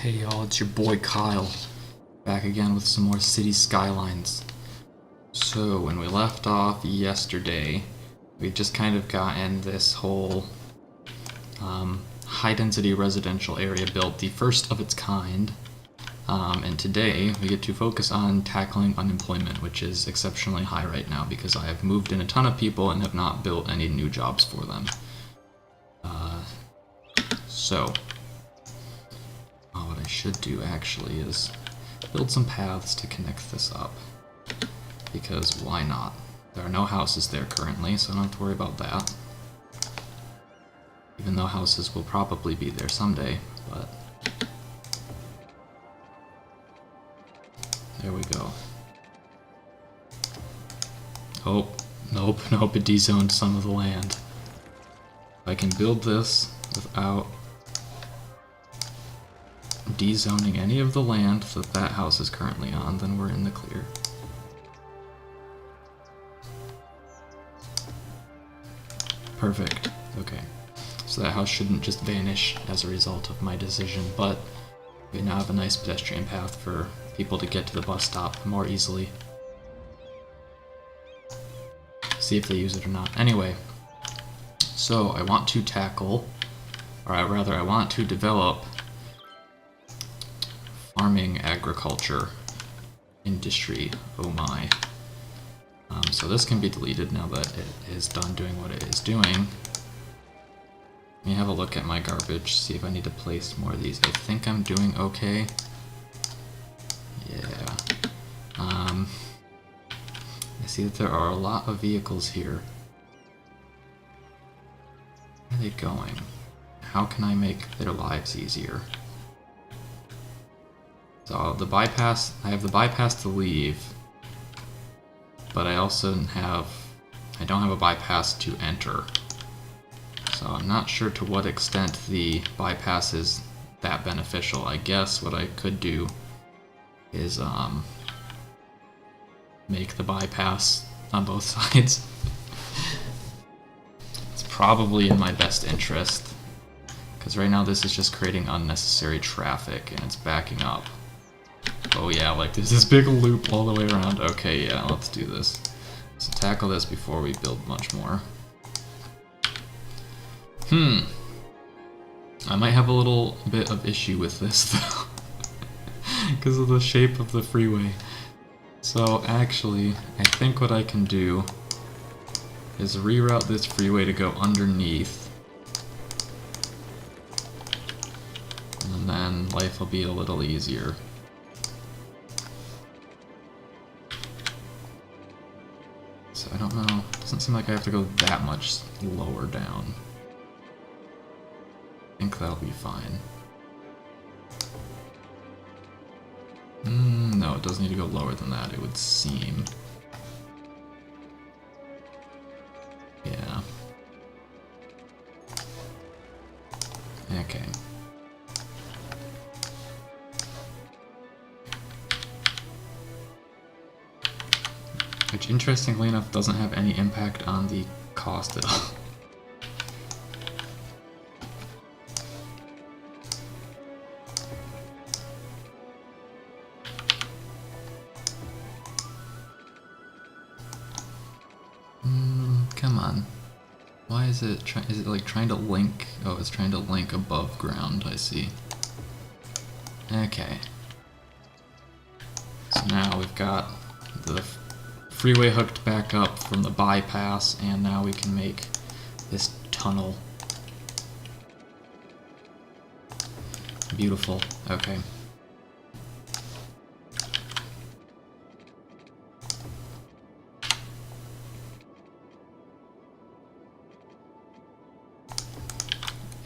Hey y'all, it's your boy Kyle, back again with some more City Skylines. So, when we left off yesterday, we just kind of gotten this whole high-density residential area built, the first of its kind, and today we get to focus on tackling unemployment, which is exceptionally high right now because I have moved in a ton of people and have not built any new jobs for them. What I should do actually is build some paths to connect this up, because why not? There are no houses there currently, so I don't have to worry about that. Even though houses will probably be there someday, but there we go. Oh, nope, it dezoned some of the land. If I can build this without dezoning any of the land that house is currently on, then we're in the clear. Perfect. Okay. So that house shouldn't just vanish as a result of my decision, but we now have a nice pedestrian path for people to get to the bus stop more easily. See if they use it or not. Anyway, so I want to tackle, or rather I want to develop farming, agriculture, industry, oh my. So this can be deleted now that it is done doing what it is doing. Let me have a look at my garbage, see if I need to place more of these. I think I'm doing okay. Yeah. I see that there are a lot of vehicles here. Where are they going? How can I make their lives easier? So the bypass, I have the bypass to leave, but I also don't have a bypass to enter. So I'm not sure to what extent the bypass is that beneficial. I guess what I could do is make the bypass on both sides. It's probably in my best interest, because right now this is just creating unnecessary traffic and it's backing up. Oh yeah, like there's this big loop all the way around. Okay, yeah, let's do this. So tackle this before we build much more. I might have a little bit of issue with this though, because of the shape of the freeway. So actually, I think what I can do is reroute this freeway to go underneath, and then life will be a little easier. So I don't know, it doesn't seem like I have to go that much lower down. I think that'll be fine. No, it doesn't need to go lower than that, it would seem. Yeah. Okay. Which, interestingly enough, doesn't have any impact on the cost at all. Come on. Why is it is it like trying to link? Oh, it's trying to link above ground, I see. Okay. So now we've got the freeway hooked back up from the bypass, and now we can make this tunnel. Beautiful. Okay.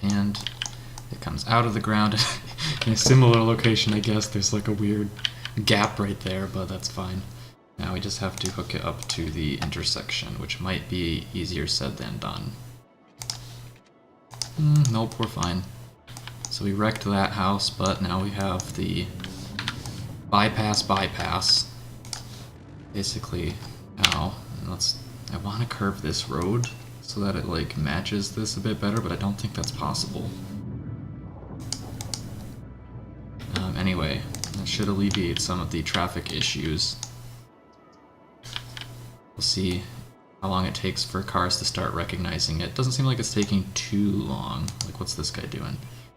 And it comes out of the ground in a similar location, I guess. There's like a weird gap right there, but that's fine. Now we just have to hook it up to the intersection, which might be easier said than done. Nope, we're fine. So we wrecked that house, but now we have the bypass. Basically, now, I want to curve this road so that it like matches this a bit better, but I don't think that's possible. should alleviate some of the traffic issues. We'll see how long it takes for cars to start recognizing it. Doesn't seem like it's taking too long. Like, what's this guy doing?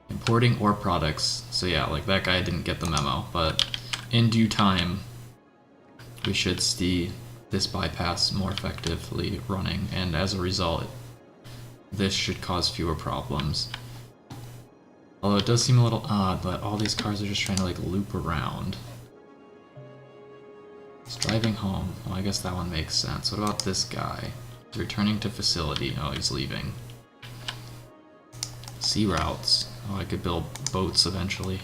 Importing ore products. So yeah, like that guy didn't get the memo, but in due time, we should see this bypass more effectively running, and as a result, this should cause fewer problems. Although it does seem a little odd that all these cars are just trying to like loop around. He's driving home. Well, I guess that one makes sense. What about this guy? He's returning to facility. Oh, he's leaving. Sea routes. Oh, I could build boats eventually.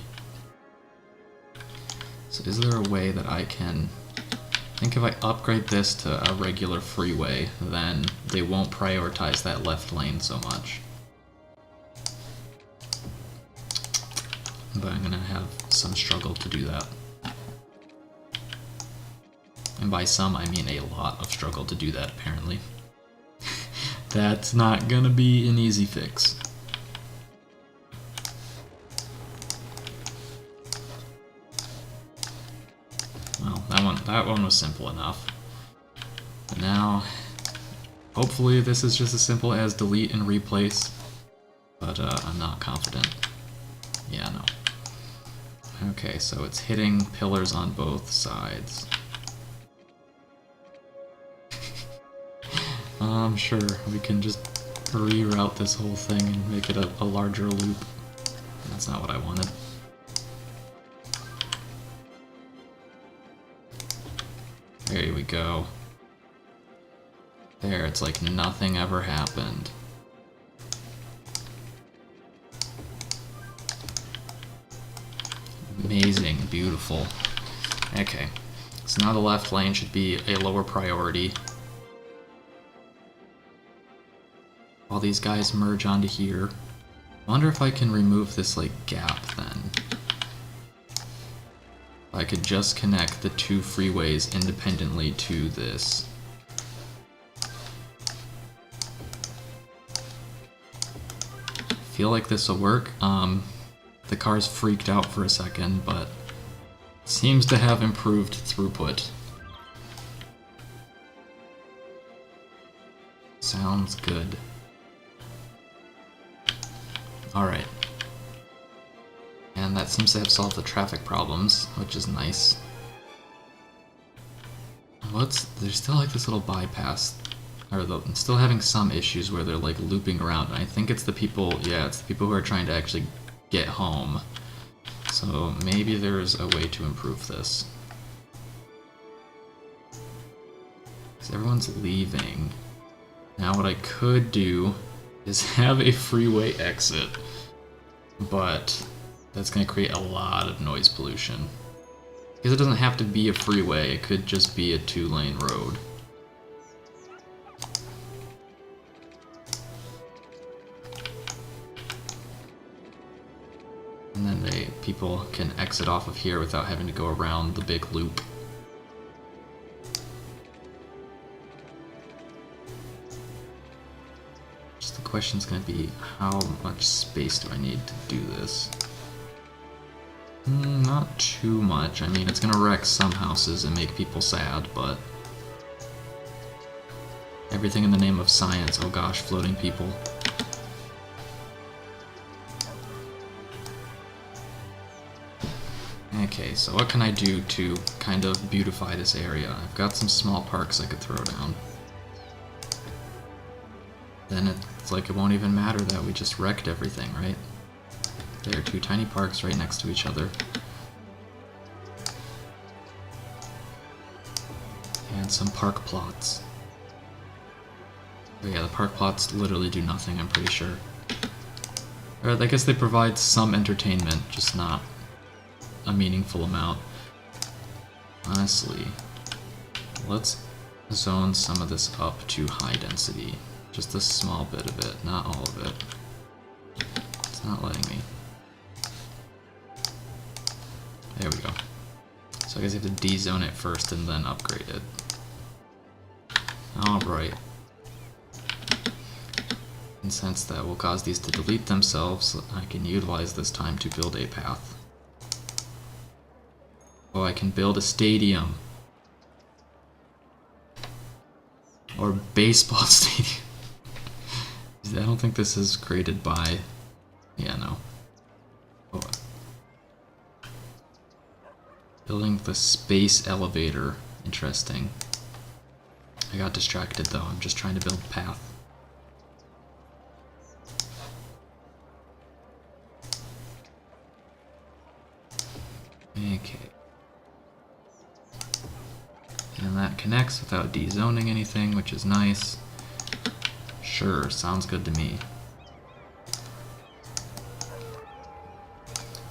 So is there a way that I can... I think if I upgrade this to a regular freeway, then they won't prioritize that left lane so much. But I'm gonna have some struggle to do that. And by some, I mean a lot of struggle to do that, apparently. That's not gonna be an easy fix. Well, that one was simple enough. But now, hopefully this is just as simple as delete and replace. But I'm not confident. Yeah, no. Okay, so it's hitting pillars on both sides. I'm sure we can just reroute this whole thing and make it a larger loop. That's not what I wanted. There we go. There, it's like nothing ever happened. Amazing, beautiful. Okay, so now the left lane should be a lower priority. While these guys merge onto here. I wonder if I can remove this like gap then. I could just connect the two freeways independently to this. Feel like this will work. The car's freaked out for a second, but seems to have improved throughput. Sounds good. Alright. And that seems to have solved the traffic problems, which is nice. There's still like this little bypass, or still having some issues where they're like looping around, and I think it's the people, yeah, it's the people who are trying to actually get home. So maybe there's a way to improve this. Because everyone's leaving. Now what I could do is have a freeway exit, but that's going to create a lot of noise pollution. Because it doesn't have to be a freeway, it could just be a two-lane road. And then people can exit off of here without having to go around the big loop. Just the question's going to be, how much space do I need to do this? Not too much. I mean, it's going to wreck some houses and make people sad, but... everything in the name of science. Oh gosh, floating people. Okay, so what can I do to kind of beautify this area? I've got some small parks I could throw down. Then it's like it won't even matter that we just wrecked everything, right? There are two tiny parks right next to each other. And some park plots. But yeah, the park plots literally do nothing, I'm pretty sure. Or I guess they provide some entertainment, just not a meaningful amount. Honestly, let's zone some of this up to high density. Just a small bit of it, not all of it. It's not letting me. There we go. So I guess you have to de-zone it first and then upgrade it. Alright. And since that will cause these to delete themselves, I can utilize this time to build a path. Oh, I can build a stadium. Or baseball stadium. I don't think this is created by... Yeah, no. Oh. Building the space elevator. Interesting. I got distracted though. I'm just trying to build a path. Okay. And that connects without dezoning anything, which is nice. Sure, sounds good to me.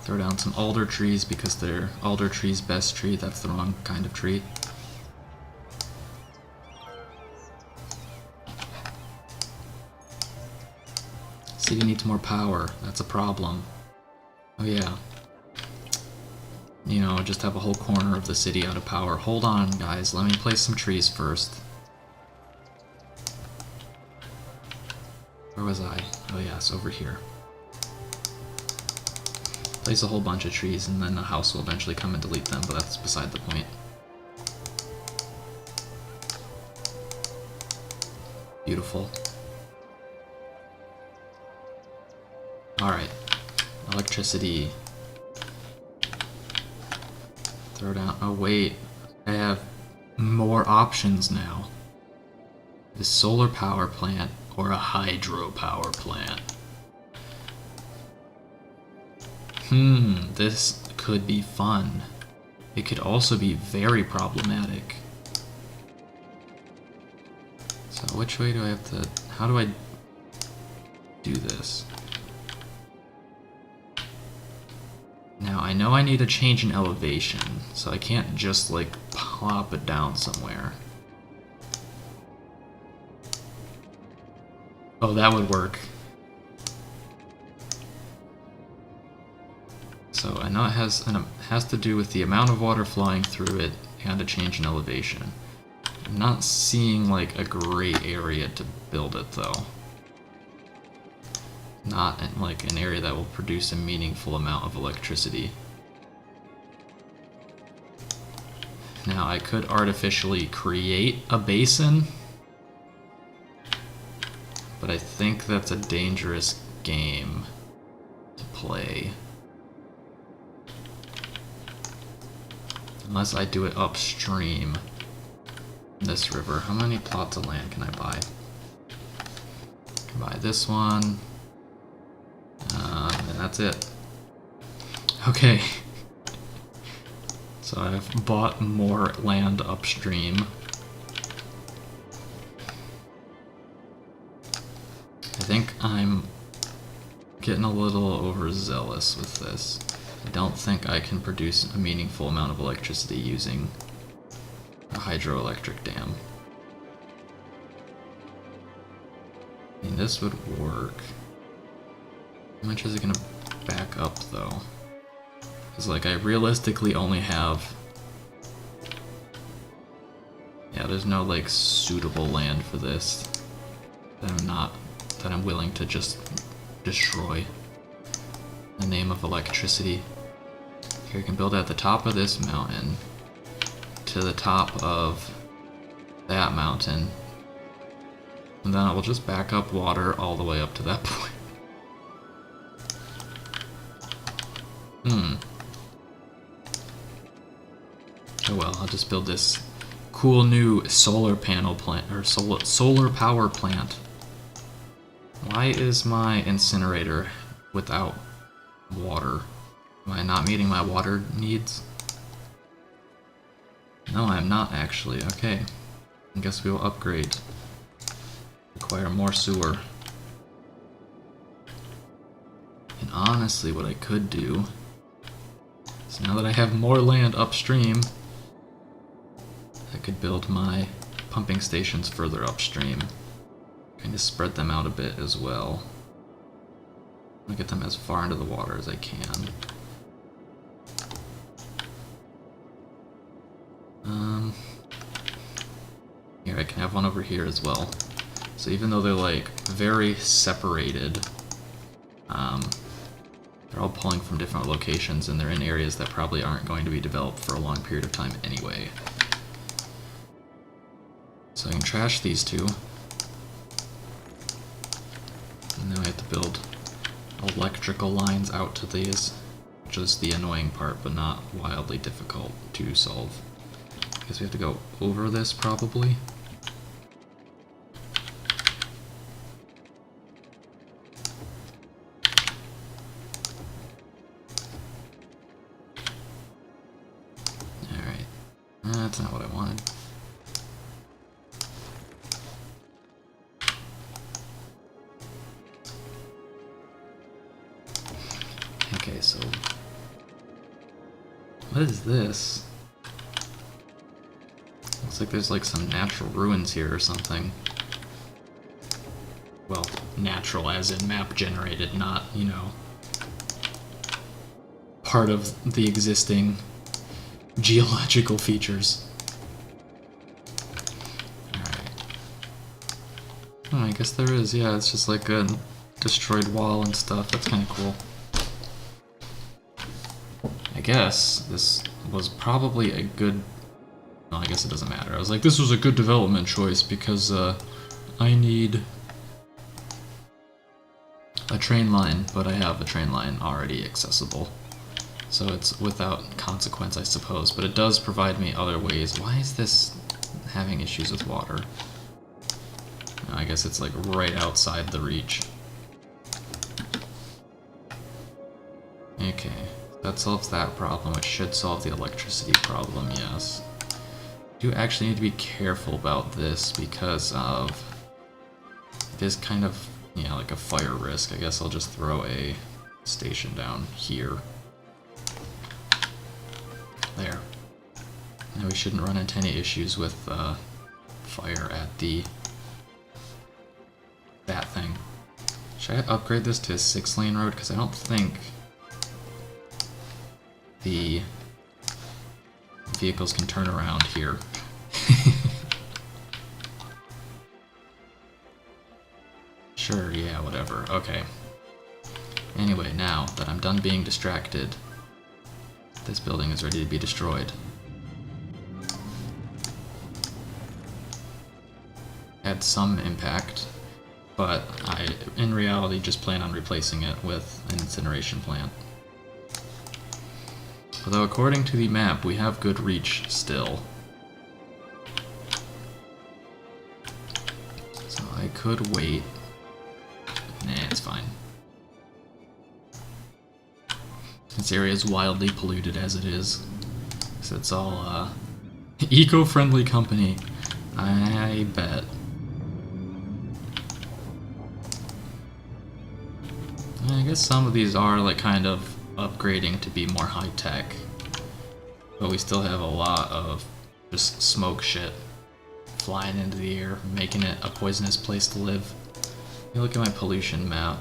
Throw down some alder trees because they're alder trees best tree. That's the wrong kind of tree. City needs more power. That's a problem. Oh yeah. You know, just have a whole corner of the city out of power. Hold on, guys. Let me place some trees first. Where was I? Oh yes, over here. Place a whole bunch of trees and then the house will eventually come and delete them, but that's beside the point. Beautiful. Alright. Electricity. Throw down... Oh wait. I have more options now. The solar power plant or a hydro power plant. This could be fun. It could also be very problematic. So which way do I have to... How do I do this? Now, I know I need a change in elevation, so I can't just, like, plop it down somewhere. Oh, that would work. So I know it has to do with the amount of water flowing through it and a change in elevation. I'm not seeing, like, a great area to build it, though. Not in, like, an area that will produce a meaningful amount of electricity. Now, I could artificially create a basin, but I think that's a dangerous game to play. Unless I do it upstream this river. How many plots of land can I buy? I can buy this one. And that's it. Okay. So I've bought more land upstream. I think I'm getting a little overzealous with this. I don't think I can produce a meaningful amount of electricity using a hydroelectric dam. I mean, this would work. How much is it gonna back up, though? Because, like, I realistically only have... Yeah, there's no, like, suitable land for this that I'm willing to just destroy in the name of electricity. Here, you can build at the top of this mountain to the top of that mountain, and then I will just back up water all the way up to that point. Oh well, I'll just build this cool new solar panel plant, or solar power plant. Why is my incinerator without water? Am I not meeting my water needs? No, I'm not actually. Okay. I guess we will upgrade. Require more sewer. And honestly, what I could do is, now that I have more land upstream, I could build my pumping stations further upstream. Kind of spread them out a bit as well. I'll get them as far into the water as I can. Here, I can have one over here as well. So even though they're, like, very separated, They're all pulling from different locations, and they're in areas that probably aren't going to be developed for a long period of time anyway. So I can trash these two. And now I have to build electrical lines out to these, which is the annoying part, but not wildly difficult to solve. I guess we have to go over this, probably. Alright. That's not what I wanted. Okay, so what is this? Looks like there's like some natural ruins here or something. Well, natural as in map generated, not, you know, part of the existing geological features. Alright. Oh, I guess there is, yeah, it's just like a destroyed wall and stuff. That's kind of cool. I guess this was probably a good... Well, I guess it doesn't matter. I was like, this was a good development choice because I need a train line, but I have a train line already accessible. So it's without consequence, I suppose, but it does provide me other ways. Why is this having issues with water? I guess it's like right outside the reach. Okay. That solves that problem. It should solve the electricity problem, yes. You actually need to be careful about this because of... It is kind of, you know, like a fire risk. I guess I'll just throw a station down here. There. Now we shouldn't run into any issues with fire at that thing. Should I upgrade this to a 6-lane road? Because I don't think the vehicles can turn around here. Sure, yeah, whatever. Okay. Anyway, now that I'm done being distracted, this building is ready to be destroyed. Had some impact, but I, in reality, just plan on replacing it with an incineration plant. Although according to the map, we have good reach still. So I could wait. Nah, it's fine. This area is wildly polluted as it is. So it's all, eco-friendly company. I bet. I guess some of these are, like, kind of upgrading to be more high-tech, but we still have a lot of just smoke shit flying into the air, making it a poisonous place to live. Let me look at my pollution map.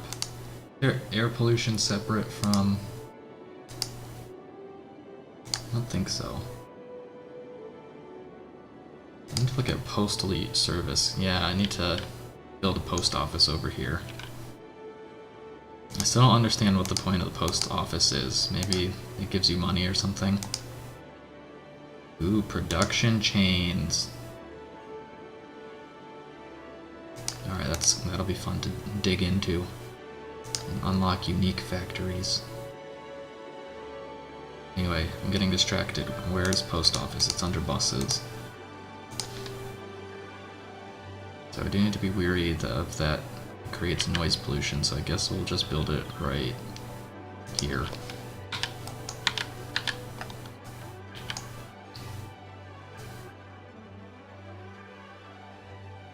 Air pollution separate from... I don't think so. I need to look at postal service. Yeah, I need to build a post office over here. I still don't understand what the point of the post office is. Maybe it gives you money or something. Ooh, production chains. Alright, that'll be fun to dig into. And unlock unique factories. Anyway, I'm getting distracted. Where's post office? It's under buses. So I do need to be weary of that. It creates noise pollution, so I guess we'll just build it right here.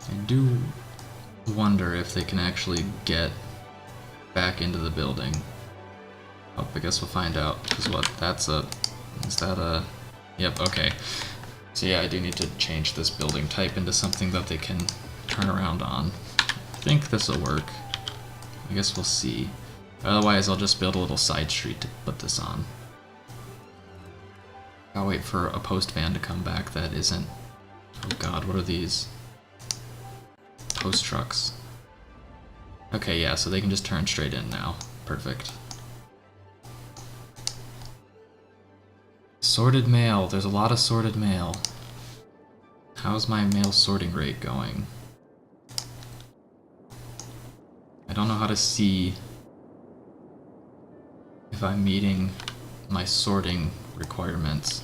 I do wonder if they can actually get back into the building. Oh, I guess we'll find out. Because what? That's a... Is that a... Yep, okay. So yeah, I do need to change this building type into something that they can turn around on. I think this will work. I guess we'll see. Otherwise, I'll just build a little side street to put this on. I'll wait for a post van to come back that isn't... Oh god, what are these? Post trucks. Okay, yeah, so they can just turn straight in now. Perfect. Sorted mail. There's a lot of sorted mail. How's my mail sorting rate going? I don't know how to see if I'm meeting my sorting requirements.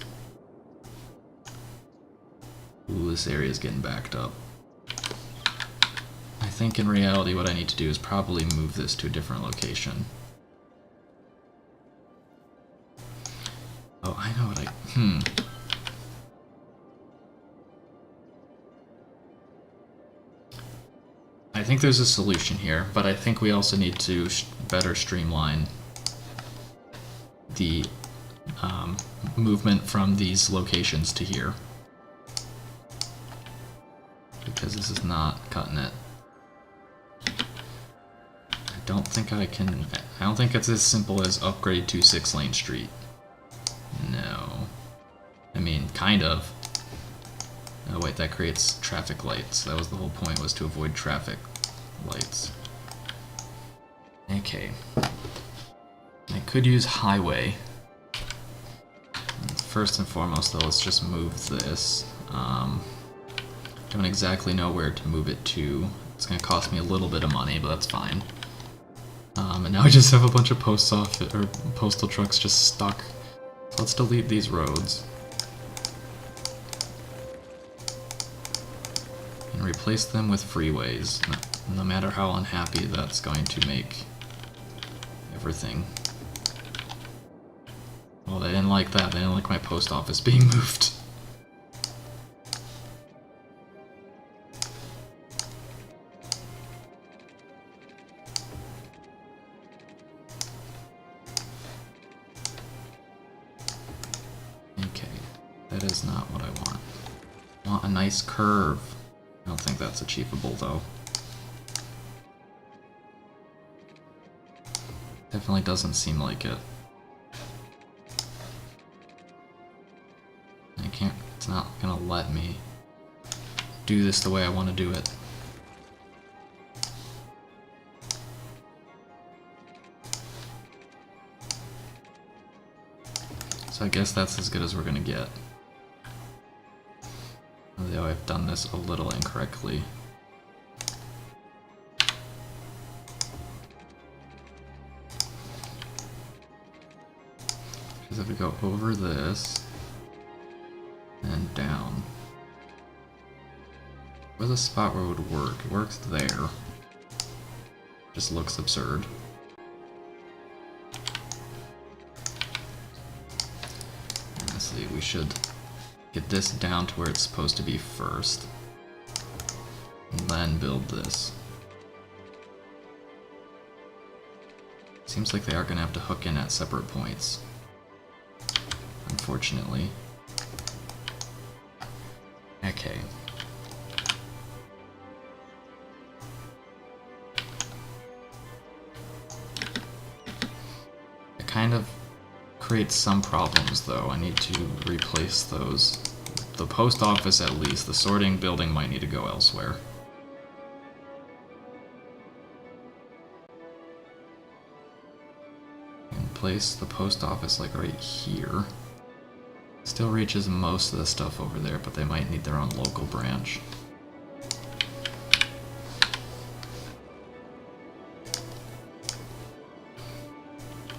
Ooh, this area's getting backed up. I think in reality what I need to do is probably move this to a different location. Oh, I know what I think there's a solution here, but I think we also need to better streamline the movement from these locations to here. Because this is not cutting it. I don't think it's as simple as upgrade to 6-lane street. No. I mean, kind of. Oh wait, that creates traffic lights. That was the whole point, was to avoid traffic lights. Okay. I could use highway. First and foremost though, let's just move this. Don't exactly know where to move it to. It's gonna cost me a little bit of money, but that's fine. And now I just have a bunch of postal trucks just stuck. So let's delete these roads. And replace them with freeways, no matter how unhappy that's going to make everything. Well, they didn't like that. They didn't like my post office being moved. Okay, that is not what I want. I want a nice curve. I don't think that's achievable, though. Definitely doesn't seem like it. It's not gonna let me do this the way I want to do it. So I guess that's as good as we're gonna get. Although I've done this a little incorrectly. Because if we go over this and down, where's the spot where it would work? It works there. Just looks absurd. Let's see, we should get this down to where it's supposed to be first, and then build this. Seems like they are going to have to hook in at separate points, unfortunately. Okay. It kind of creates some problems, though. I need to replace those. The post office, at least. The sorting building might need to go elsewhere. And place the post office like right here. Still reaches most of the stuff over there, but they might need their own local branch.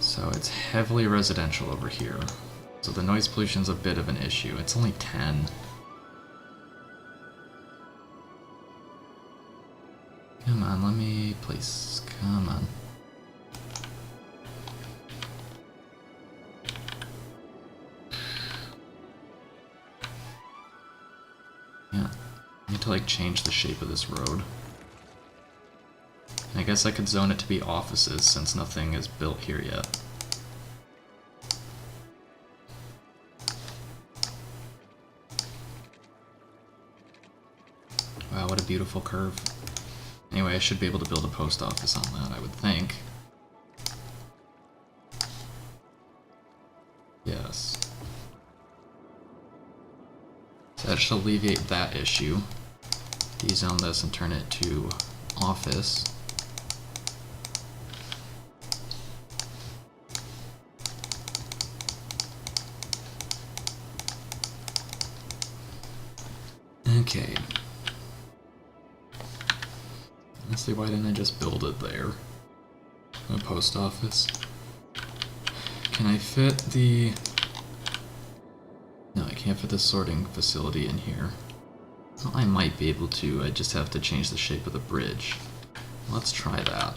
So it's heavily residential over here. So the noise pollution's a bit of an issue. It's only 10. Come on, let me place. Come on. Yeah. I need to like change the shape of this road. I guess I could zone it to be offices since nothing is built here yet. Wow, what a beautiful curve. Anyway, I should be able to build a post office on that, I would think. Yes. So that should alleviate that issue. Dezone this and turn it to office. Okay. Honestly, why didn't I just build it there? A post office. Can I fit the... No, I can't fit the sorting facility in here. Well, I might be able to, I just have to change the shape of the bridge. Let's try that.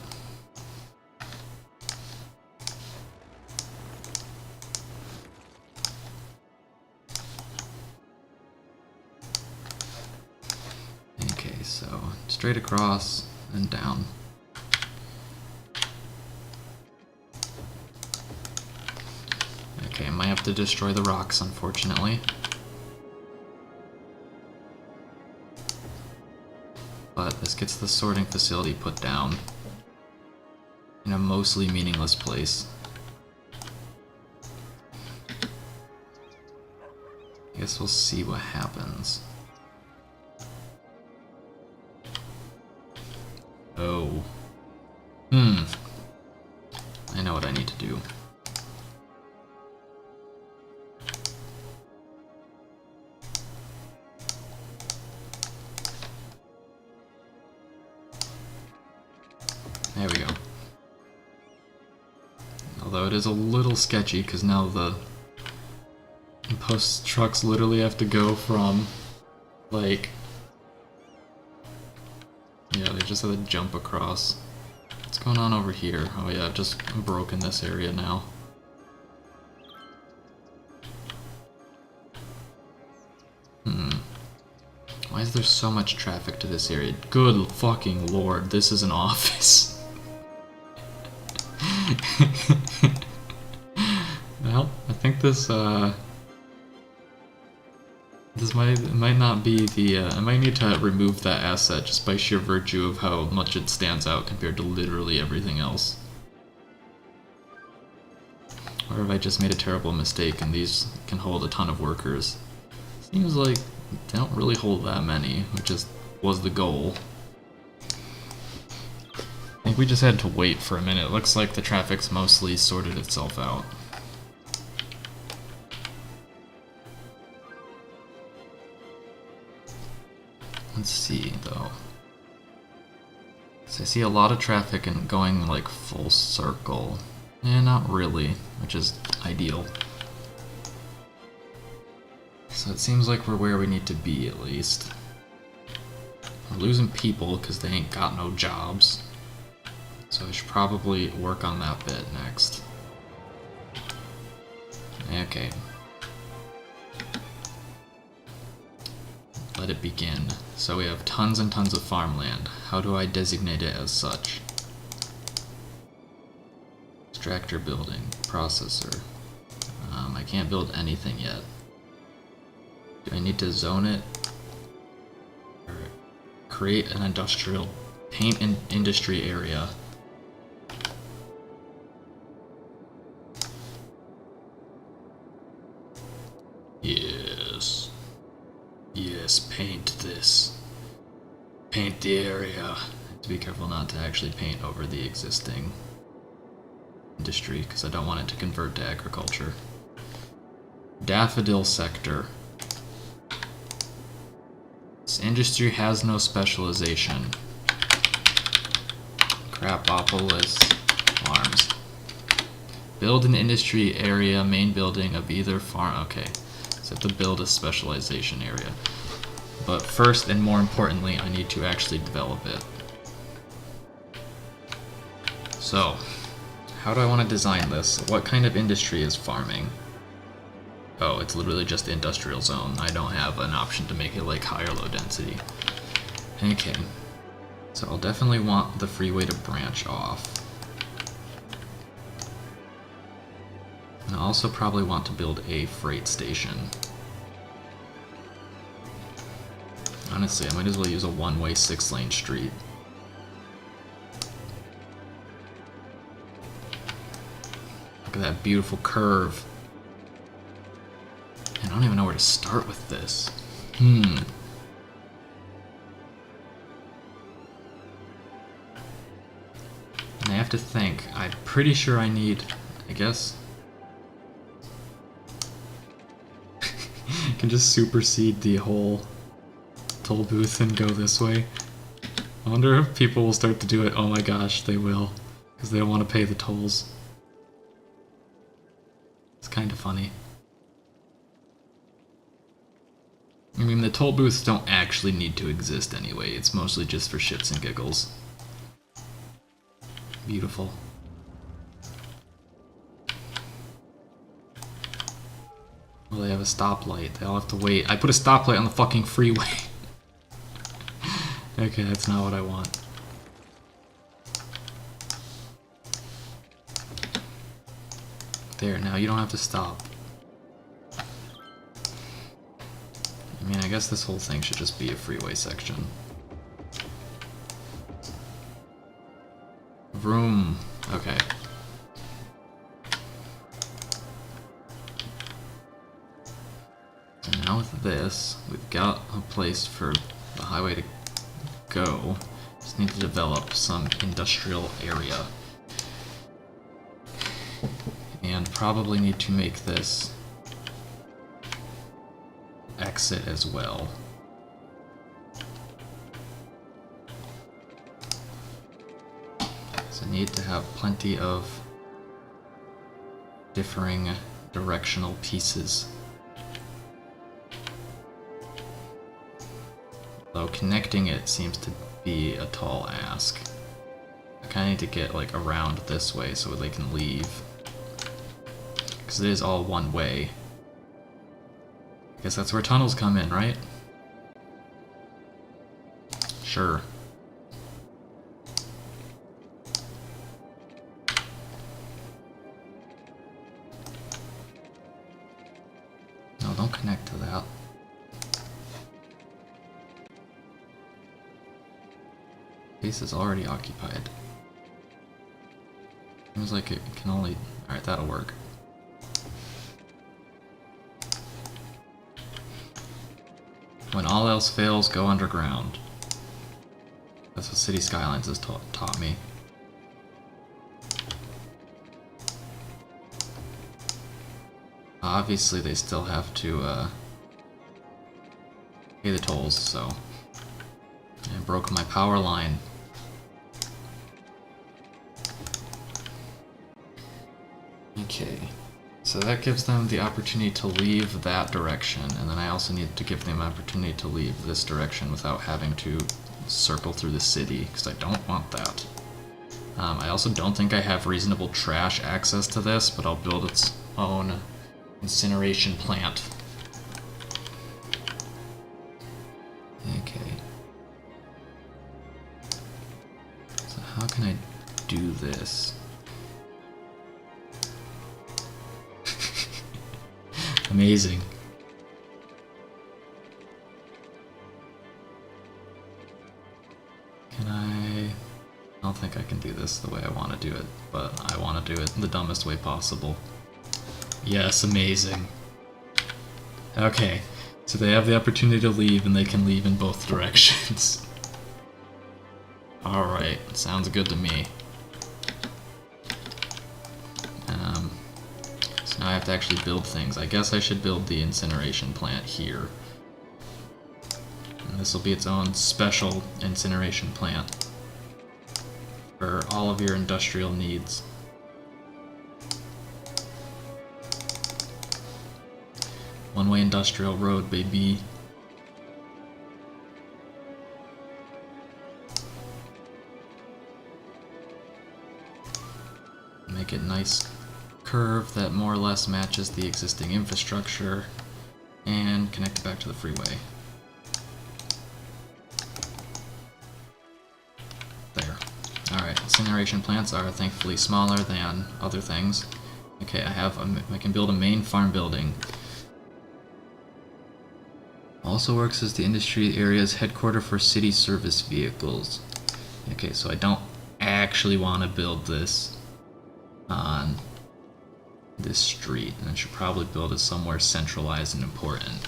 Okay, so straight across and down. Okay, I might have to destroy the rocks, unfortunately. But this gets the sorting facility put down in a mostly meaningless place. I guess we'll see what happens. Oh. I know what I need to do. There we go. Although it is a little sketchy, because now the post trucks literally have to go from, like... Yeah, they just have to jump across. What's going on over here? Oh yeah, I've just broken this area now. Why is there so much traffic to this area? Good fucking lord, this is an office. Well, I think this might not be the, I might need to remove that asset just by sheer virtue of how much it stands out compared to literally everything else. Or have I just made a terrible mistake and these can hold a ton of workers? Seems like they don't really hold that many, which was the goal. I think we just had to wait for a minute. It looks like the traffic's mostly sorted itself out. Let's see, though. So I see a lot of traffic and going like full circle. Yeah, not really, which is ideal. So it seems like we're where we need to be, at least. We're losing people because they ain't got no jobs. So I should probably work on that bit next. Okay. Let it begin. So we have tons and tons of farmland. How do I designate it as such? Extractor building, processor. I can't build anything yet. Do I need to zone it? Or create an industrial paint and industry area. Yes. Yes, paint this. Paint the area. I have to be careful not to actually paint over the existing industry, because I don't want it to convert to agriculture. Daffodil sector. This industry has no specialization. Crapopolis farms. Build an industry area, main building of either farm. Okay, so I have to build a specialization area. But first, and more importantly, I need to actually develop it. So, how do I want to design this? What kind of industry is farming? Oh, it's literally just the industrial zone. I don't have an option to make it like high or low density. Okay. So I'll definitely want the freeway to branch off. And I also probably want to build a freight station. Honestly, I might as well use a one-way 6-lane street. Look at that beautiful curve. I don't even know where to start with this. And I have to think. I'm pretty sure I need, I guess... I can just supersede the whole toll booth and go this way. I wonder if people will start to do it. Oh my gosh, they will. Because they don't want to pay the tolls. It's kind of funny. I mean, the toll booths don't actually need to exist anyway. It's mostly just for shits and giggles. Beautiful. Well, they have a stoplight. They all have to wait. I put a stoplight on the fucking freeway. Okay, that's not what I want. There, now you don't have to stop. I mean, I guess this whole thing should just be a freeway section. Vroom. Okay. And now with this, we've got a place for the highway to go. Just need to develop some industrial area. And probably need to make this exit as well. So I need to have plenty of differing directional pieces. Though connecting it seems to be a tall ask. I kinda need to get like around this way so they can leave. Because it is all one way. I guess that's where tunnels come in, right? Sure. No, don't connect to that. Base is already occupied. Seems like it can only... Alright, that'll work. When all else fails, go underground. That's what City Skylines has taught me. Obviously, they still have to pay the tolls, so... I broke my power line. Okay. So that gives them the opportunity to leave that direction, and then I also need to give them an opportunity to leave this direction without having to circle through the city, because I don't want that. I also don't think I have reasonable trash access to this, but I'll build its own incineration plant. Okay. So how can I do this? Amazing. Can I don't think I can do this the way I want to do it, but I want to do it the dumbest way possible. Yes, amazing. Okay, so they have the opportunity to leave, and they can leave in both directions. Alright, sounds good to me. So now I have to actually build things. I guess I should build the incineration plant here. And this will be its own special incineration plant for all of your industrial needs. One-way industrial road, baby. Make it nice curve that more or less matches the existing infrastructure, and connect it back to the freeway. There. Alright, incineration plants are thankfully smaller than other things. Okay, I can build a main farm building. Also works as the industry area's headquarters for city service vehicles. Okay, so I don't actually want to build this on this street, and I should probably build it somewhere centralized and important.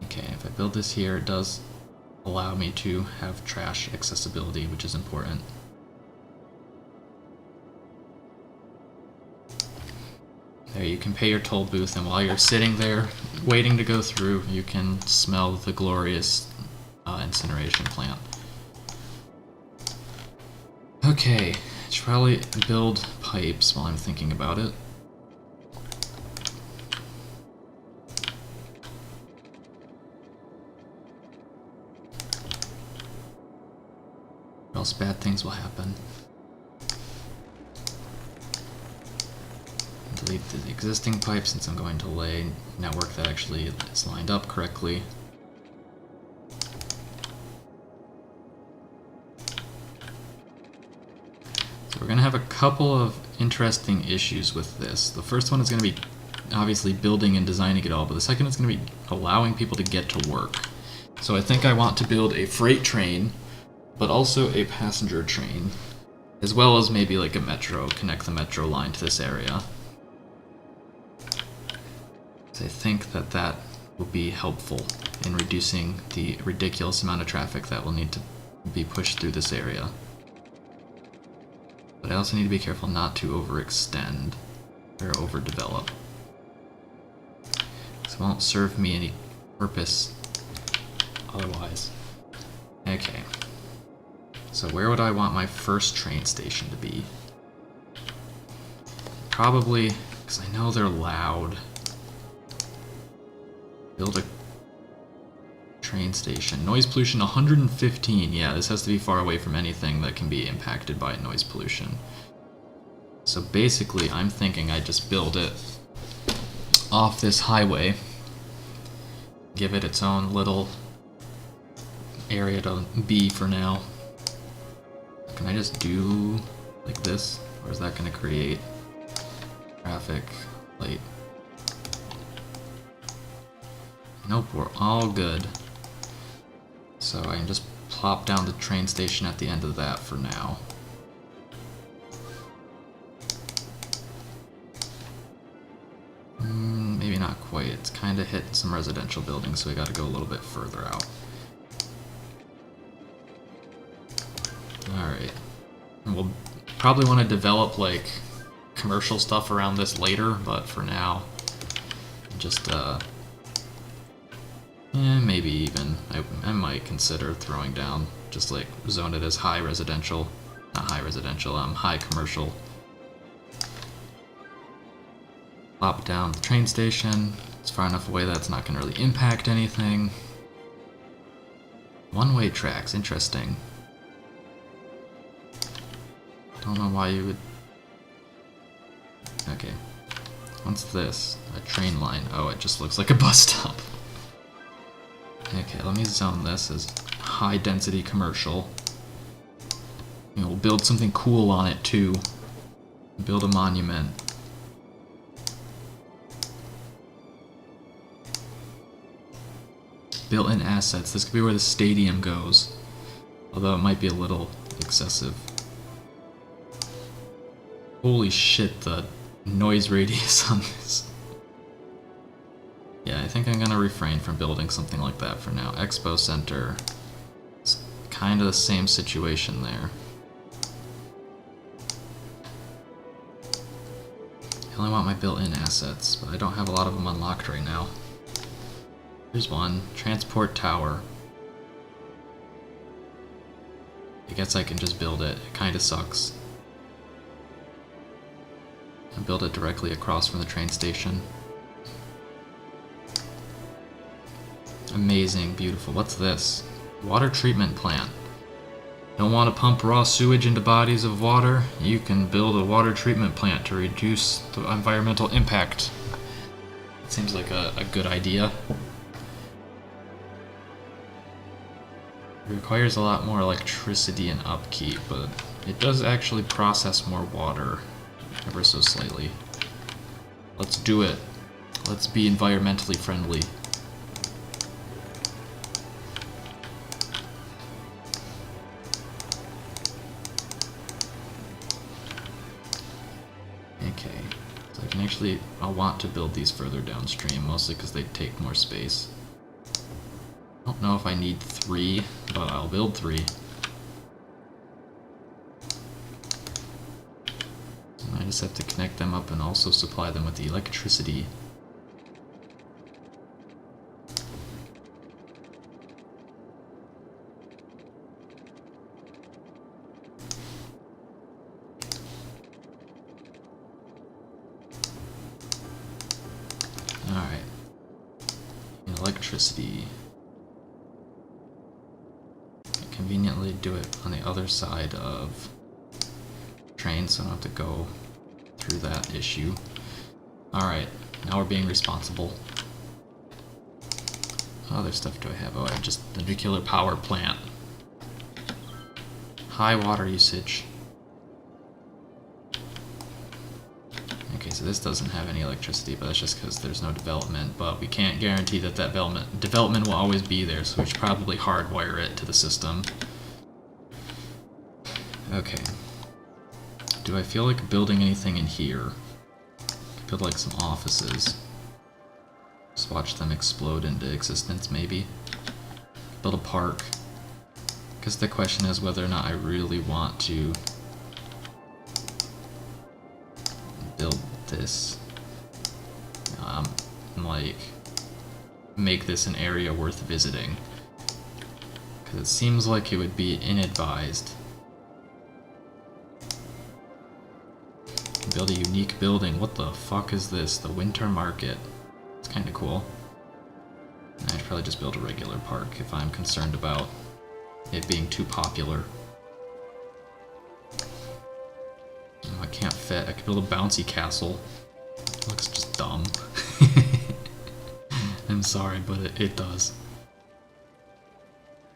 Okay, if I build this here, it does allow me to have trash accessibility, which is important. There, you can pay your toll booth, and while you're sitting there waiting to go through, you can smell the glorious incineration plant. Okay, I should probably build pipes while I'm thinking about it. Or else bad things will happen. Delete the existing pipe since I'm going to lay network that actually is lined up correctly. So we're going to have a couple of interesting issues with this. The first one is going to be obviously building and designing it all, but the second is going to be allowing people to get to work. So I think I want to build a freight train, but also a passenger train, as well as maybe like a metro, connect the metro line to this area. I think that that will be helpful in reducing the ridiculous amount of traffic that will need to be pushed through this area. But I also need to be careful not to overextend or overdevelop. This won't serve me any purpose otherwise. Okay. So where would I want my first train station to be? Probably, because I know they're loud. Build a train station. Noise pollution 115. Yeah, this has to be far away from anything that can be impacted by noise pollution. So basically, I'm thinking I just build it off this highway. Give it its own little area to be for now. Can I just do like this? Or is that going to create traffic light? Nope, we're all good. So I can just plop down the train station at the end of that for now. Maybe not quite. It's kind of hitting some residential buildings, so we got to go a little bit further out. Alright. We'll probably want to develop like commercial stuff around this later, but for now, just maybe even I might consider throwing down, just like zone it as high residential, not high residential, high commercial. Plop down the train station. It's far enough away that it's not going to really impact anything. One-way tracks, interesting. Don't know why you would... Okay. What's this? A train line. Oh, it just looks like a bus stop. Okay, let me zone this as high-density commercial. You know, we'll build something cool on it, too. Build a monument. Built-in assets. This could be where the stadium goes. Although it might be a little excessive. Holy shit, the noise radius on this. Yeah, I think I'm gonna refrain from building something like that for now. Expo Center. It's kind of the same situation there. I only want my built-in assets, but I don't have a lot of them unlocked right now. Here's one. Transport tower. I guess I can just build it. It kind of sucks. I build it directly across from the train station. Amazing, beautiful. What's this? Water treatment plant. Don't want to pump raw sewage into bodies of water? You can build a water treatment plant to reduce the environmental impact. It seems like a good idea. It requires a lot more electricity and upkeep, but it does actually process more water, ever so slightly. Let's do it. Let's be environmentally friendly. Okay, so I can actually, I'll want to build these further downstream, mostly because they take more space. I don't know if I need 3, but I'll build 3. And I just have to connect them up and also supply them with the electricity. Alright. Electricity. Conveniently do it on the other side of train, so I don't have to go through that issue. Alright, now we're being responsible. What other stuff do I have? Oh, I have just the nuclear power plant. High water usage. Okay, so this doesn't have any electricity, but that's just because there's no development. But we can't guarantee that that development will always be there, so we should probably hardwire it to the system. Okay. Do I feel like building anything in here? Build like some offices. Just watch them explode into existence, maybe. Build a park. I guess the question is whether or not I really want to build this. Like, make this an area worth visiting. Because it seems like it would be inadvised. Build a unique building. What the fuck is this? The winter market. It's kind of cool. I should probably just build a regular park if I'm concerned about it being too popular. Oh, I can't fit. I could build a bouncy castle. It looks just dumb. I'm sorry, but it does.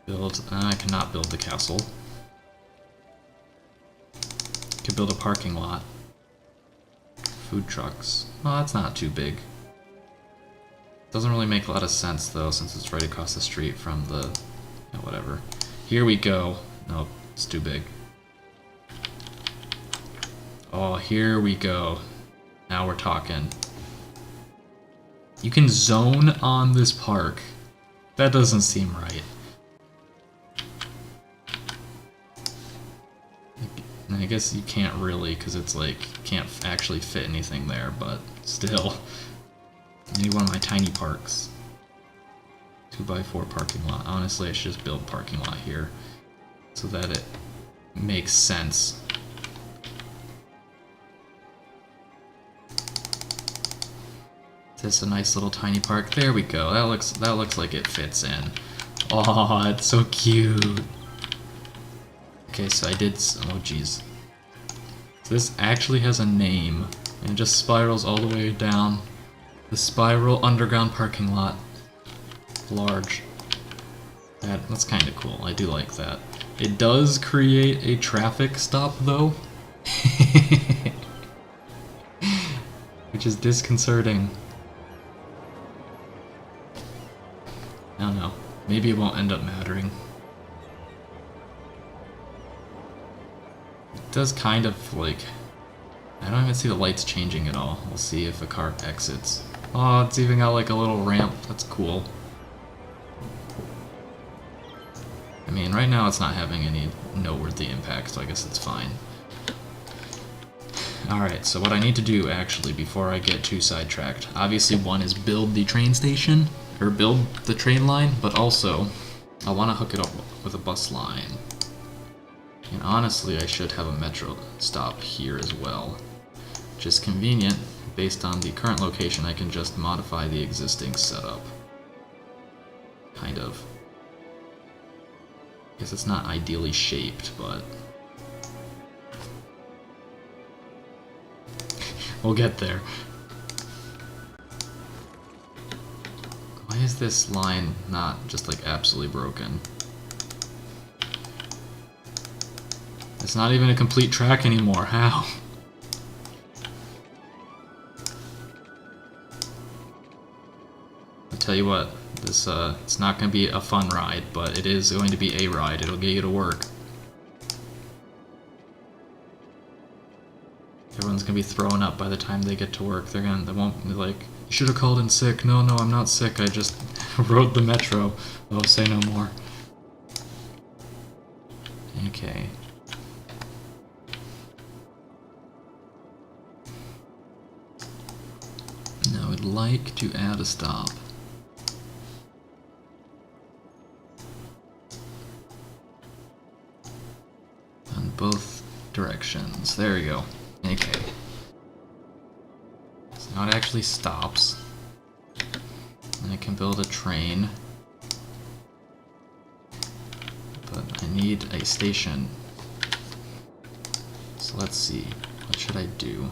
Build. I cannot build the castle. Could build a parking lot. Food trucks. Well, that's not too big. Doesn't really make a lot of sense though, since it's right across the street from the... yeah, whatever. Here we go. Nope, it's too big. Oh, here we go. Now we're talking. You can zone on this park. That doesn't seem right. And I guess you can't really, because it's like, can't actually fit anything there, but still. Maybe one of my tiny parks. 2x4 parking lot. Honestly, I should just build parking lot here, so that it makes sense. This a nice little tiny park. There we go. That looks like it fits in. Oh, it's so cute. Okay, so I did. Oh, jeez. So this actually has a name, and it just spirals all the way down the spiral underground parking lot. Large. That's kind of cool. I do like that. It does create a traffic stop, though, which is disconcerting. I don't know. Maybe it won't end up mattering. It does kind of, like... I don't even see the lights changing at all. We'll see if a car exits. Oh, it's even got like a little ramp. That's cool. I mean, right now it's not having any noteworthy impact, so I guess it's fine. Alright, so what I need to do, actually, before I get too sidetracked, obviously one is build the train station, or build the train line, but also I want to hook it up with a bus line. And honestly, I should have a metro stop here as well. Which is convenient. Based on the current location, I can just modify the existing setup. Kind of. I guess it's not ideally shaped, but... we'll get there. Why is this line not just like absolutely broken? It's not even a complete track anymore. How? I'll tell you what, this it's not going to be a fun ride, but it is going to be a ride. It'll get you to work. Everyone's going to be thrown up by the time they get to work. They won't be like, you should have called in sick. No, I'm not sick. I just rode the metro. Oh, say no more. Okay. would like to add a stop. On both directions. There we go. Okay. So now it actually stops. And I can build a train. But I need a station. So let's see. What should I do?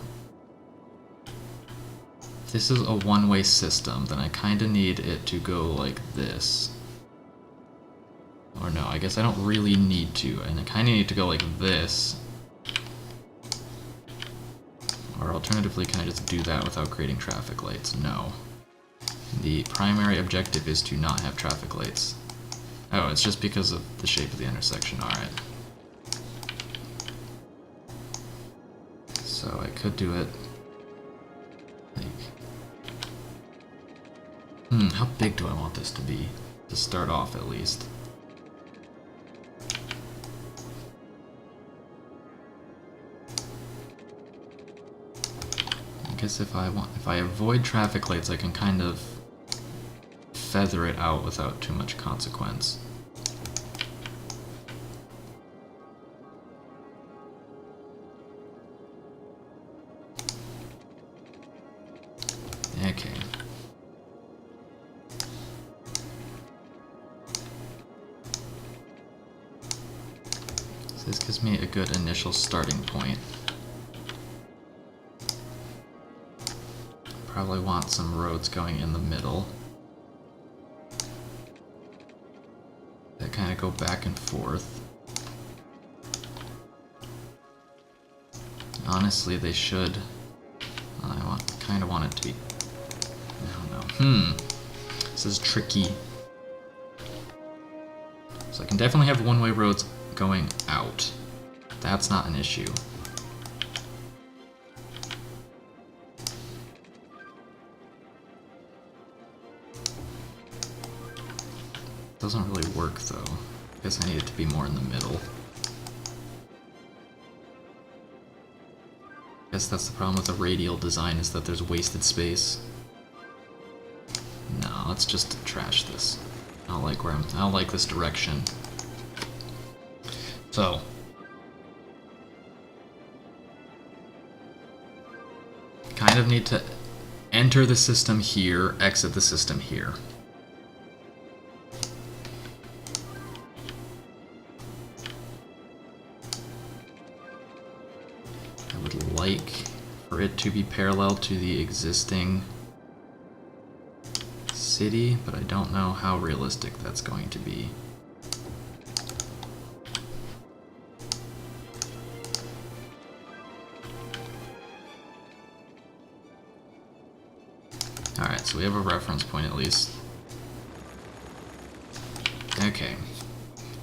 If this is a one-way system, then I kinda need it to go like this. Or no, I guess I don't really need to, and I kinda need to go like this. Or alternatively, can I just do that without creating traffic lights? No. The primary objective is to not have traffic lights. Oh, it's just because of the shape of the intersection, alright. So I could do it like... how big do I want this to be? To start off, at least. I guess if I avoid traffic lights, I can kind of feather it out without too much consequence. Okay. So this gives me a good initial starting point. Probably want some roads going in the middle that kind of go back and forth. Honestly, they should. I kind of want it to be. I don't know. This is tricky. So I can definitely have one-way roads going out. That's not an issue. Doesn't really work though. I guess I need it to be more in the middle. I guess that's the problem with the radial design, is that there's wasted space. No, let's just trash this. I don't like this direction. So kind of need to enter the system here, exit the system here. Like for it to be parallel to the existing city, but I don't know how realistic that's going to be. Alright, so we have a reference point at least. Okay.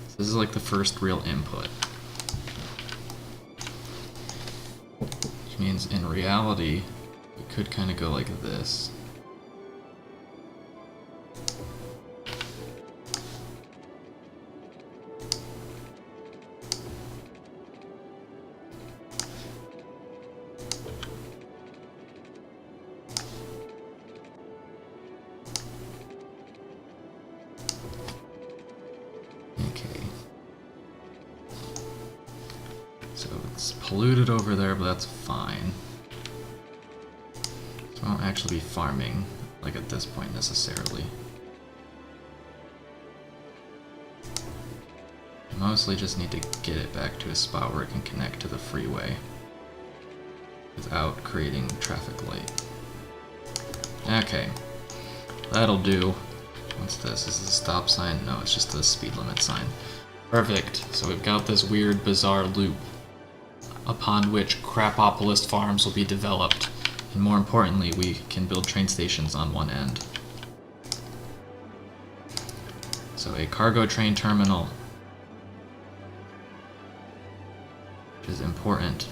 So this is like the first real input. Means in reality, we could kind of go like this. Okay. So it's polluted over there, but that's fine. So I won't actually be farming, like at this point necessarily. I mostly just need to get it back to a spot where it can connect to the freeway without creating traffic light. Okay, that'll do. What's this? Is this a stop sign? No, it's just a speed limit sign. Perfect. So we've got this weird, bizarre loop upon which Crapopolis farms will be developed. And more importantly, we can build train stations on one end. So a cargo train terminal, which is important.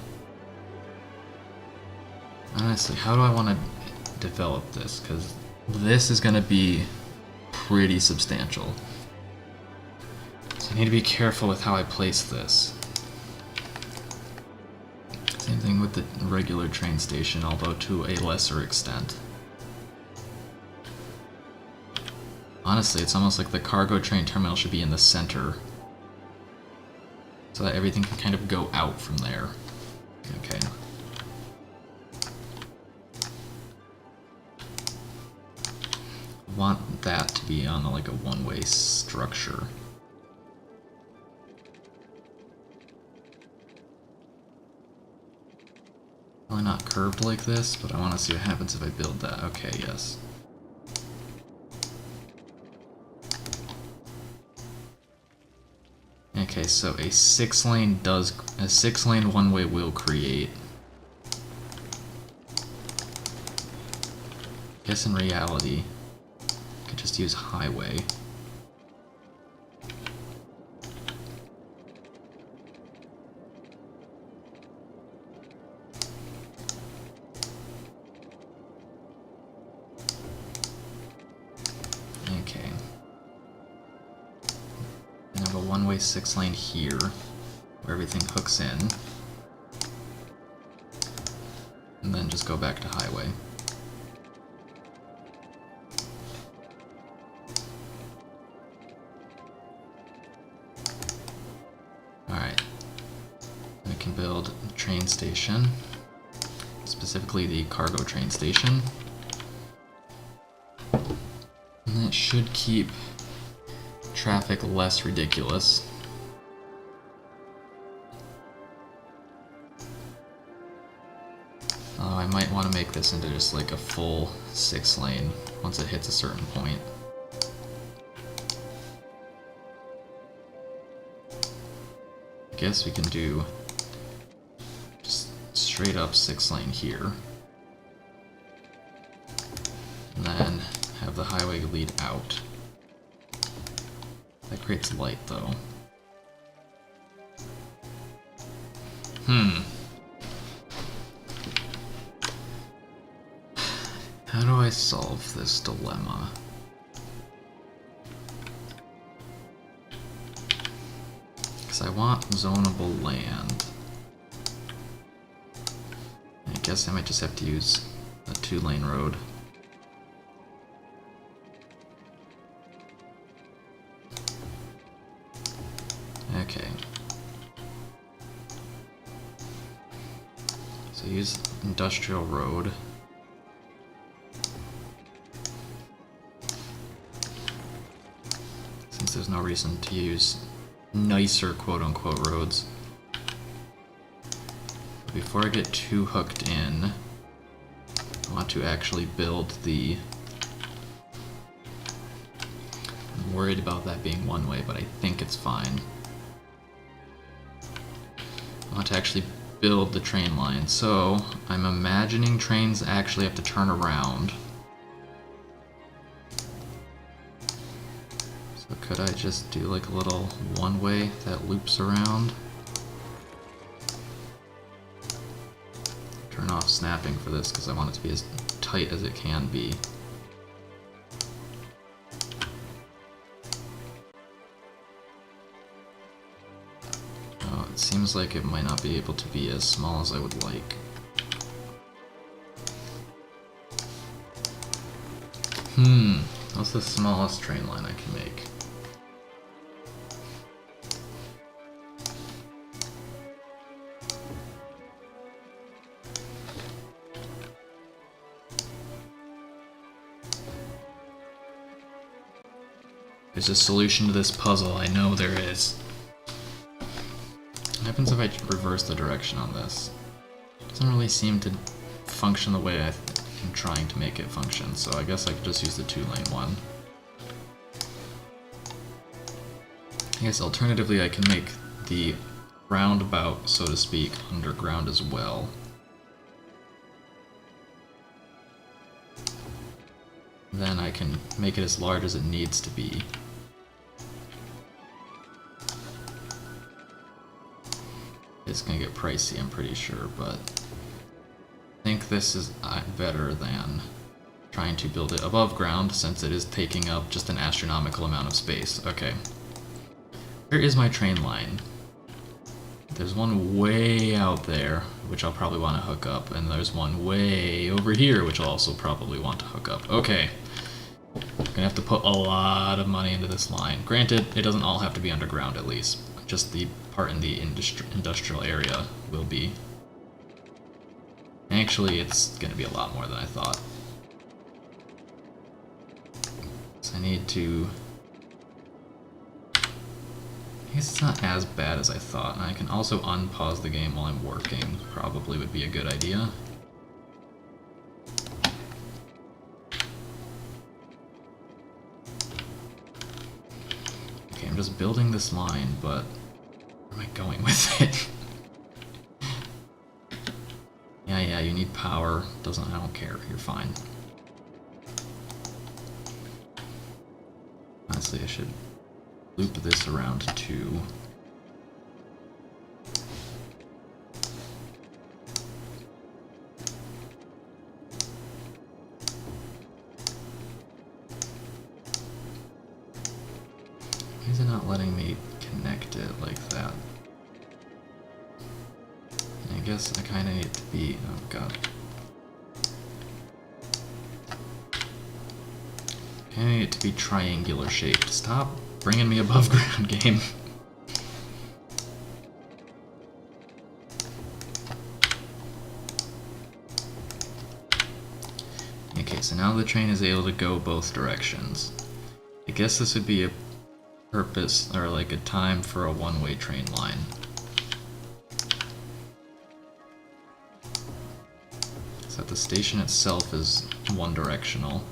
Honestly, how do I want to develop this? Because this is going to be pretty substantial. So I need to be careful with how I place this. Same thing with the regular train station, although to a lesser extent. Honestly, it's almost like the cargo train terminal should be in the center, so that everything can kind of go out from there. Okay. Want that to be on like a one-way structure. Probably not curved like this, but I want to see what happens if I build that. Okay, yes. Okay, so a 6-lane one-way will create. I guess in reality, I could just use highway. Okay. And I have a one-way 6-lane here, where everything hooks in. And then just go back to highway. Alright. I can build a train station, specifically the cargo train station. And that should keep traffic less ridiculous. I might want to make this into just like a full 6-lane once it hits a certain point. I guess we can do just straight up 6-lane here. And then have the highway lead out. That creates light, though. How do I solve this dilemma? Because I want zonable land. I guess I might just have to use a 2-lane road. Okay. So use industrial road. Since there's no reason to use nicer quote-unquote roads. But before I get too hooked in, I want to actually build the... I'm worried about that being one way, but I think it's fine. I want to actually build the train line, so I'm imagining trains actually have to turn around. So could I just do like a little one-way that loops around? Turn off snapping for this because I want it to be as tight as it can be. It seems like it might not be able to be as small as I would like. What's the smallest train line I can make? There's a solution to this puzzle, I know there is. What happens if I reverse the direction on this? It doesn't really seem to function the way I'm trying to make it function, so I guess I could just use the 2-lane one. I guess alternatively I can make the roundabout, so to speak, underground as well. Then I can make it as large as it needs to be. It's gonna get pricey, I'm pretty sure, but I think this is better than trying to build it above ground, since it is taking up just an astronomical amount of space. Okay. Where is my train line? There's one way out there, which I'll probably want to hook up, and there's one way over here, which I'll also probably want to hook up. Okay. I'm gonna have to put a lot of money into this line. Granted, it doesn't all have to be underground at least. Just the part in the industrial area will be. Actually, it's gonna be a lot more than I thought. So I need to... I guess it's not as bad as I thought, and I can also unpause the game while I'm working. Probably would be a good idea. Okay, I'm just building this line, but where am I going with it? Yeah, you need power. I don't care. You're fine. Honestly, I should loop this around too. Why is it not letting me connect it like that? I guess I kind of need to be... oh god. I need it to be triangular shaped. Stop bringing me above ground, game. Okay, so now the train is able to go both directions. I guess this would be a purpose, or like a time for a one-way train line. So that the station itself is one-directional.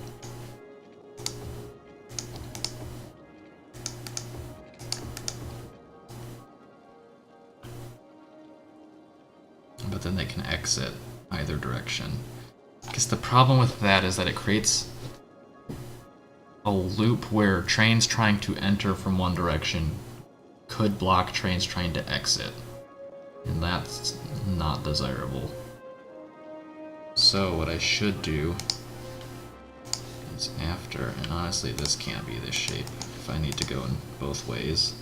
But then they can exit either direction. I guess the problem with that is that it creates a loop where trains trying to enter from one direction could block trains trying to exit. And that's not desirable. So what I should do is after, and honestly this can't be this shape if I need to go in both ways.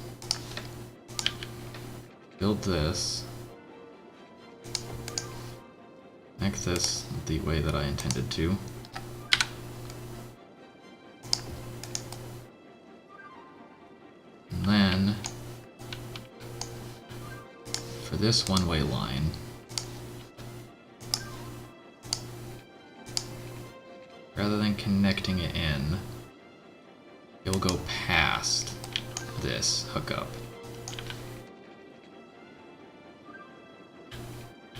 Build this. Make this the way that I intended to. And then, for this one-way line, rather than connecting it in, it'll go past this hookup.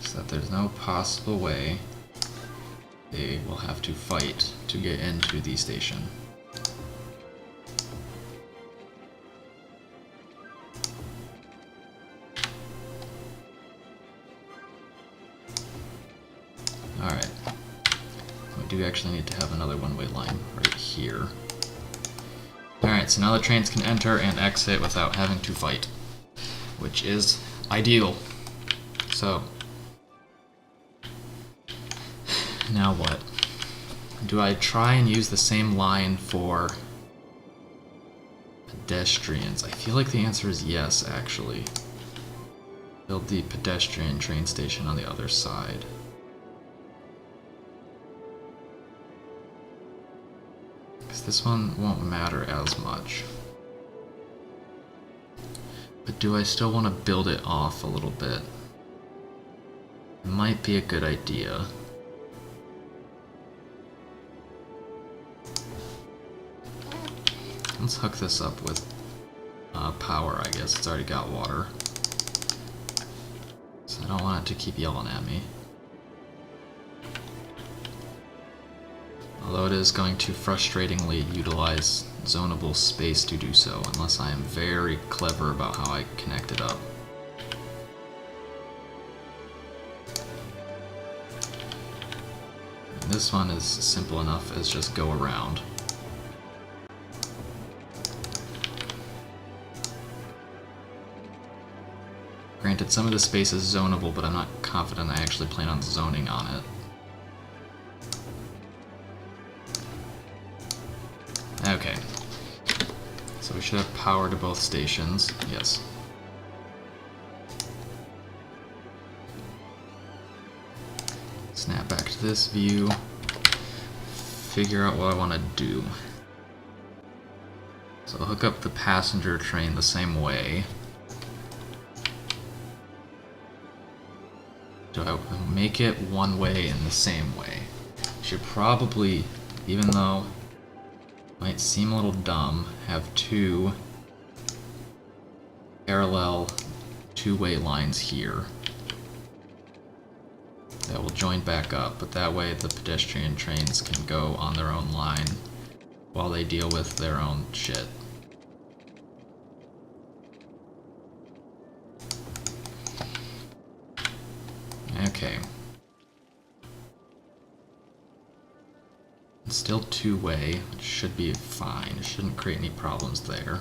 So that there's no possible way they will have to fight to get into the station. Alright. We do actually need to have another one-way line right here. Alright, so now the trains can enter and exit without having to fight, which is ideal. So, now what? Do I try and use the same line for pedestrians? I feel like the answer is yes, actually. Build the pedestrian train station on the other side. Because this one won't matter as much. But do I still want to build it off a little bit? It might be a good idea. Let's hook this up with power, I guess. It's already got water. So I don't want it to keep yelling at me. Although it is going to frustratingly utilize zonable space to do so, unless I am very clever about how I connect it up. And this one is simple enough as just go around. Granted, some of the space is zonable, but I'm not confident I actually plan on zoning on it. Okay. So we should have power to both stations. Yes. Snap back to this view. Figure out what I want to do. So I'll hook up the passenger train the same way. Do I make it one way in the same way? Should probably, even though it might seem a little dumb, have two parallel two-way lines here that will join back up, but that way the pedestrian trains can go on their own line while they deal with their own shit. Okay. It's still two-way, which should be fine. It shouldn't create any problems there.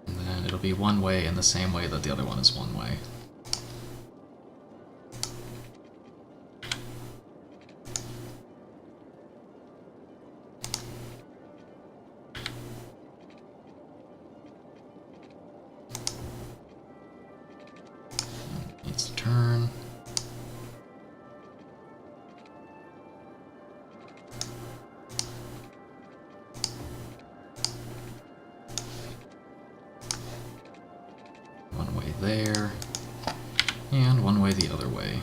And then it'll be one way in the same way that the other one is one way. Needs to turn. One way there, and one way the other way.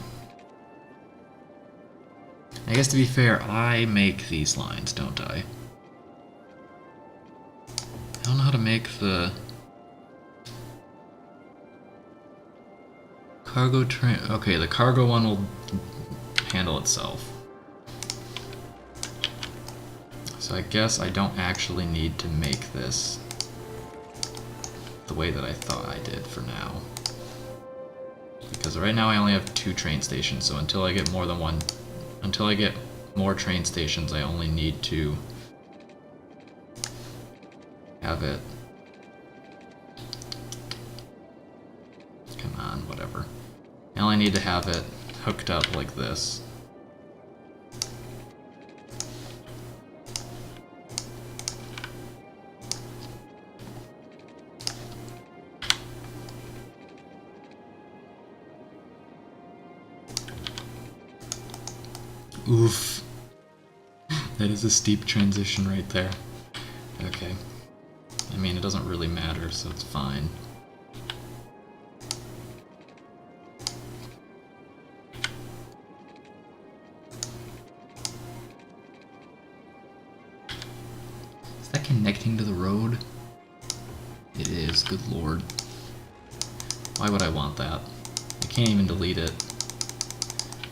I guess to be fair, I make these lines, don't I? I don't know how to make the cargo train. Okay, the cargo one will handle itself. So I guess I don't actually need to make this the way that I thought I did for now. Because right now I only have 2 train stations, so until I get more than one, until I get more train stations, I only need to have it. Come on, whatever. I only need to have it hooked up like this. Oof. That is a steep transition right there. Okay. I mean, it doesn't really matter, so it's fine. Is that connecting to the road? It is, good lord. Why would I want that? I can't even delete it.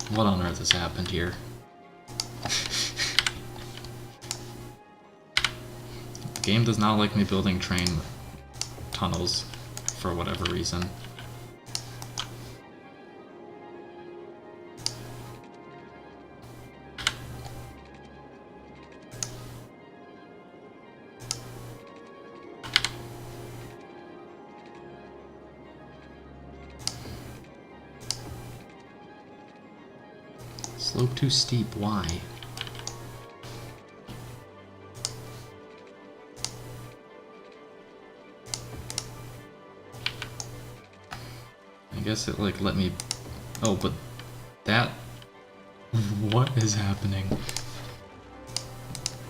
What on earth has happened here? The game does not like me building train tunnels for whatever reason. Slope too steep, why? I guess it like let me... Oh, but that... What is happening?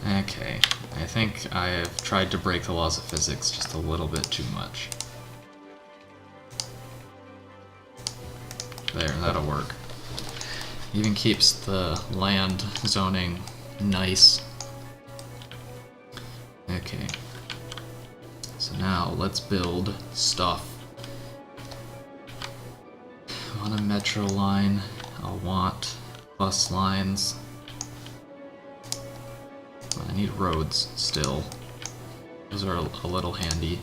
Okay, I think I have tried to break the laws of physics just a little bit too much. There, that'll work. Even keeps the land zoning nice. Okay. So now let's build stuff. I want a metro line. I'll want bus lines. I need roads still. Those are a little handy.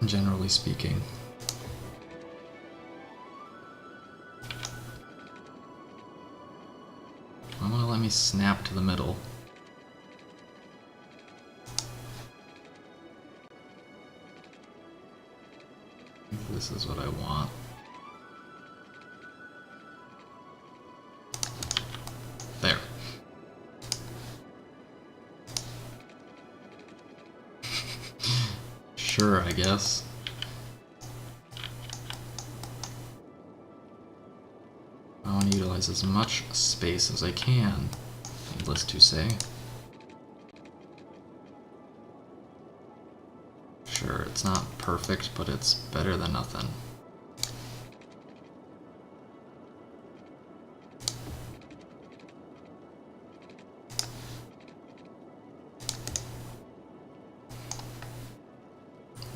Generally speaking. I want to let me snap to the middle. This is what I want. There. Sure, I guess. I want to utilize as much space as I can. needless to say. Sure, it's not perfect, but it's better than nothing.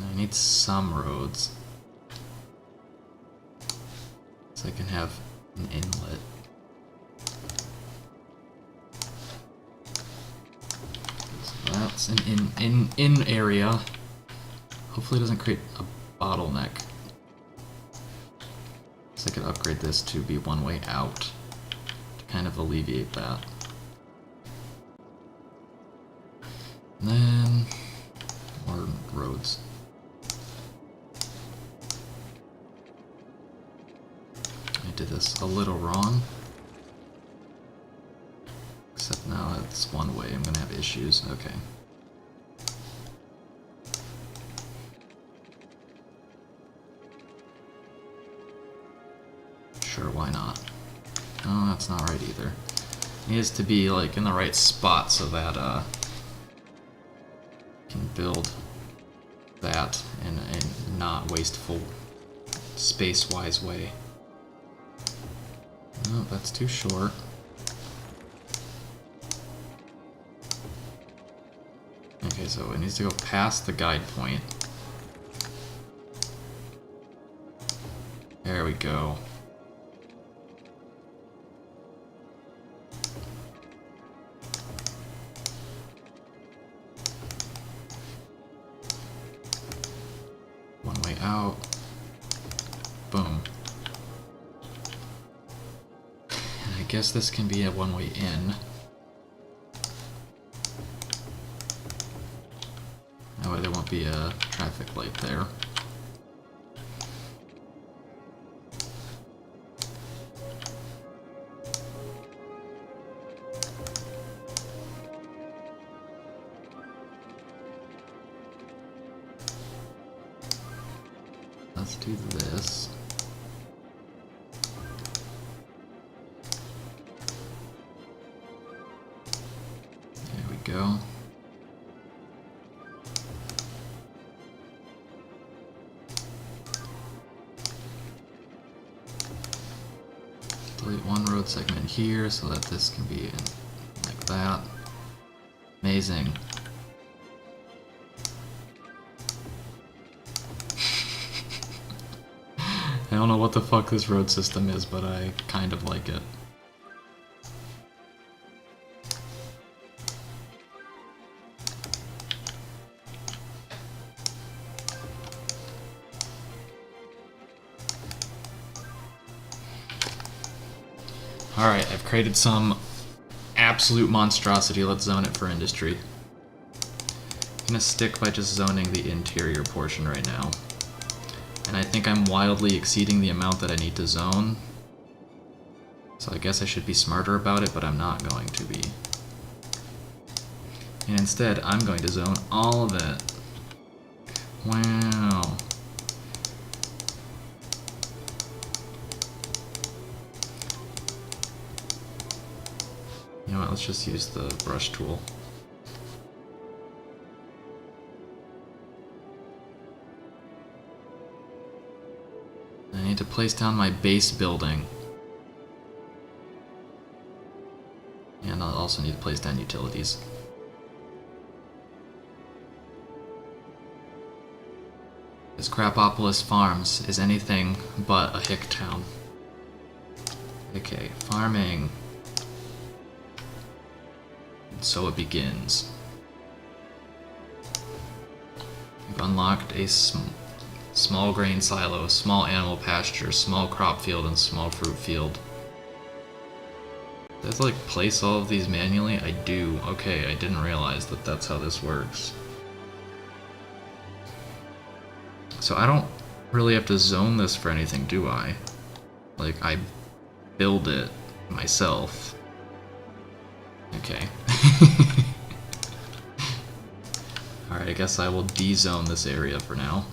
I need some roads. So I can have an inlet. So that's an in area. Hopefully it doesn't create a bottleneck. So I could upgrade this to be one way out to kind of alleviate that. And then more roads. I did this a little wrong. Except now it's one way, I'm gonna have issues. Okay. Sure, why not? Oh, that's not right either. It needs to be like in the right spot so that can build that in a not wasteful, space-wise way. No, that's too short. Okay, so it needs to go past the guide point. There we go. One way out. Boom. And I guess this can be a one-way in. That way there won't be a traffic light there. Let's do this. There we go. Delete one road segment here so that this can be in like that. Amazing. I don't know what the fuck this road system is, but I kind of like it. Alright, I've created some absolute monstrosity. Let's zone it for industry. I'm gonna stick by just zoning the interior portion right now. And I think I'm wildly exceeding the amount that I need to zone. So I guess I should be smarter about it, but I'm not going to be. And instead, I'm going to zone all of it. Wow. You know what, let's just use the brush tool. I need to place down my base building. And I'll also need to place down utilities. This Crapopolis Farms is anything but a hick town. Okay, farming. And so it begins. We've unlocked a small grain silo, small animal pasture, small crop field, and small fruit field. Do I have to like place all of these manually? I do. Okay, I didn't realize that that's how this works. So I don't really have to zone this for anything, do I? Like, I build it myself. Okay. Alright, I guess I will de-zone this area for now.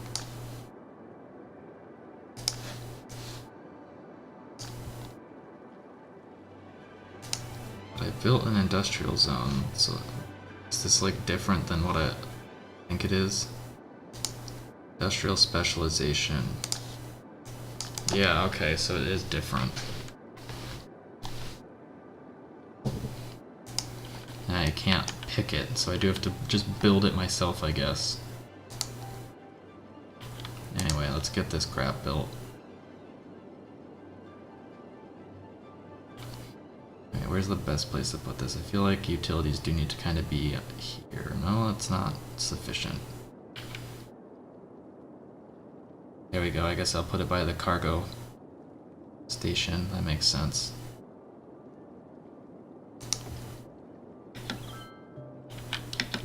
But I built an industrial zone, so is this like different than what I think it is? Industrial specialization. Yeah, okay, so it is different. And I can't pick it, so I do have to just build it myself, I guess. Anyway, let's get this crap built. Okay, where's the best place to put this? I feel like utilities do need to kind of be here. No, that's not sufficient. There we go, I guess I'll put it by the cargo station. That makes sense.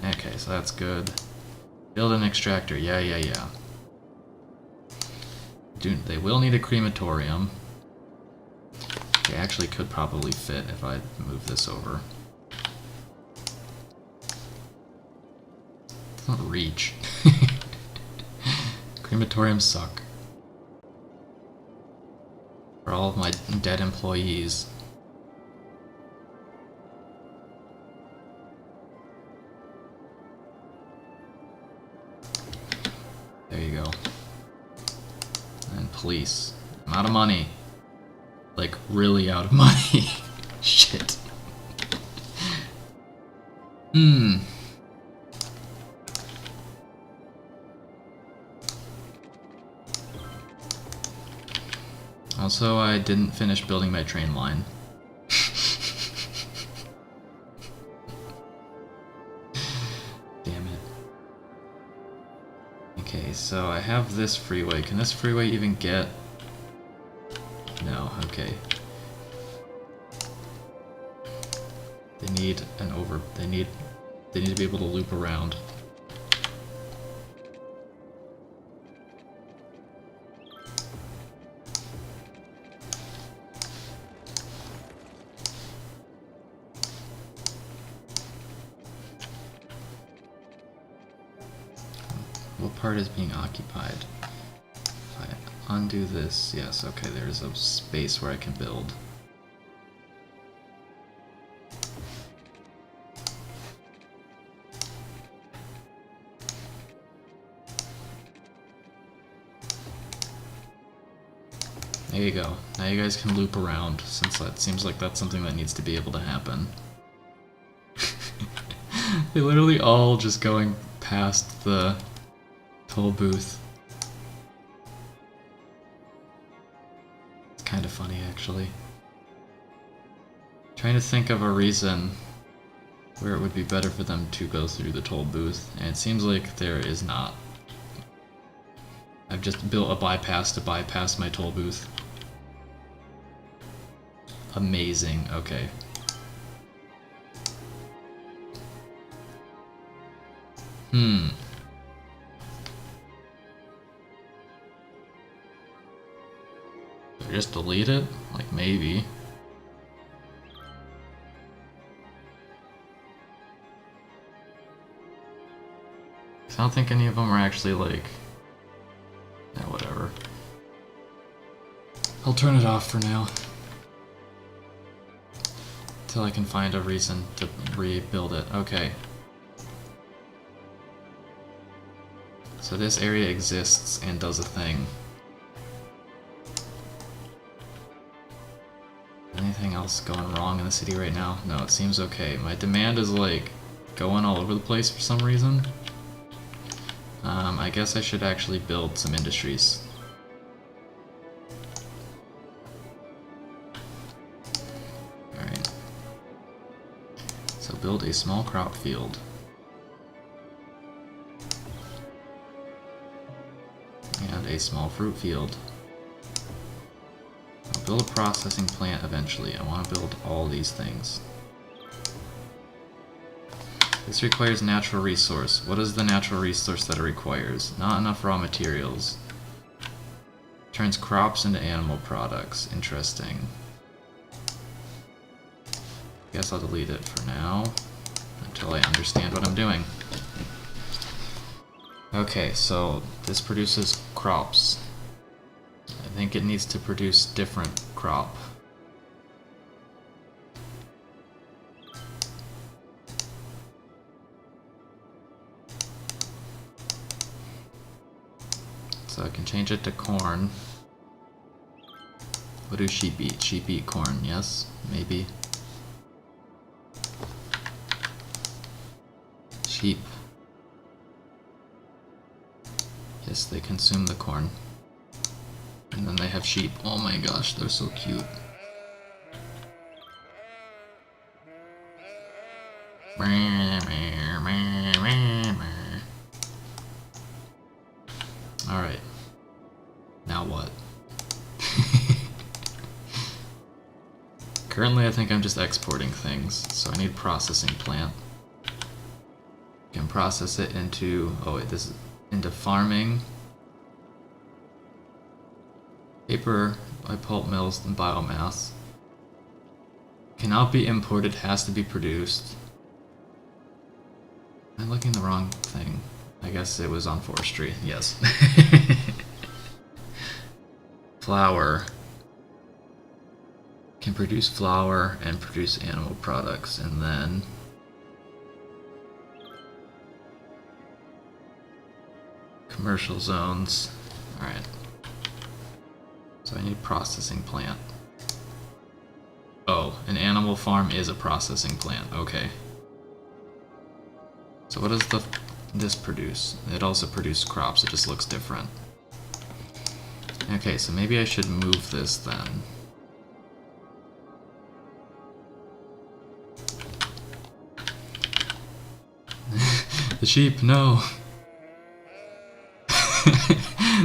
Okay, so that's good. Build an extractor. Yeah. They will need a crematorium. They actually could probably fit if I move this over. It's not reach. Crematoriums suck. For all of my dead employees. There you go. And police. I'm out of money. Like, really out of money. Shit. Also, I didn't finish building my train line. Damn it. Okay, so I have this freeway. Can this freeway even get... No, okay. They need an over... They need to be able to loop around. What part is being occupied? If I undo this, yes, okay, there's a space where I can build. There you go. Now you guys can loop around, since that seems like that's something that needs to be able to happen. They literally all just going past the toll booth. It's kind of funny, actually. Trying to think of a reason where it would be better for them to go through the toll booth, and it seems like there is not. I've just built a bypass to bypass my toll booth. Amazing, okay. Did I just delete it? Like, maybe. I don't think any of them are actually, like... Yeah, whatever. I'll turn it off for now. Till I can find a reason to rebuild it. Okay. So this area exists and does a thing. Anything else going wrong in the city right now? No, it seems okay. My demand is like going all over the place for some reason. I guess I should actually build some industries. Alright. So build a small crop field. And a small fruit field. I'll build a processing plant eventually. I want to build all these things. This requires natural resource. What is the natural resource that it requires? Not enough raw materials. Turns crops into animal products. Interesting. Guess I'll delete it for now, until I understand what I'm doing. Okay, so this produces crops. I think it needs to produce different crop. can change it to corn. What do sheep eat? Sheep eat corn, yes? Maybe. Sheep. Yes, they consume the corn. And then they have sheep. Oh my gosh, they're so cute. Alright. Now what? Currently I think I'm just exporting things, so I need a processing plant. Can process it into, oh wait, this is into farming, paper by pulp mills and biomass. Cannot be imported, has to be produced. Am I looking at the wrong thing? I guess it was on forestry, yes. Flour. Can produce flour and produce animal products, and then commercial zones. Alright. So I need a processing plant. Oh, an animal farm is a processing plant. Okay. So what does this produce? It also produces crops, it just looks different. Okay, so maybe I should move this then. The sheep, no.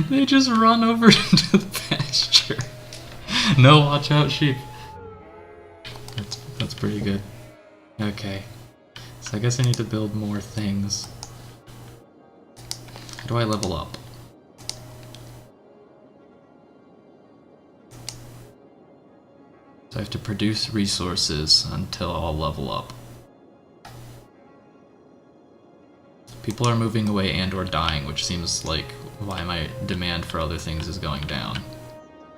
They just run over into the pasture. No, watch out, sheep. That's pretty good. Okay. So I guess I need to build more things. How do I level up? So I have to produce resources until I'll level up. People are moving away and or dying, which seems like why my demand for other things is going down.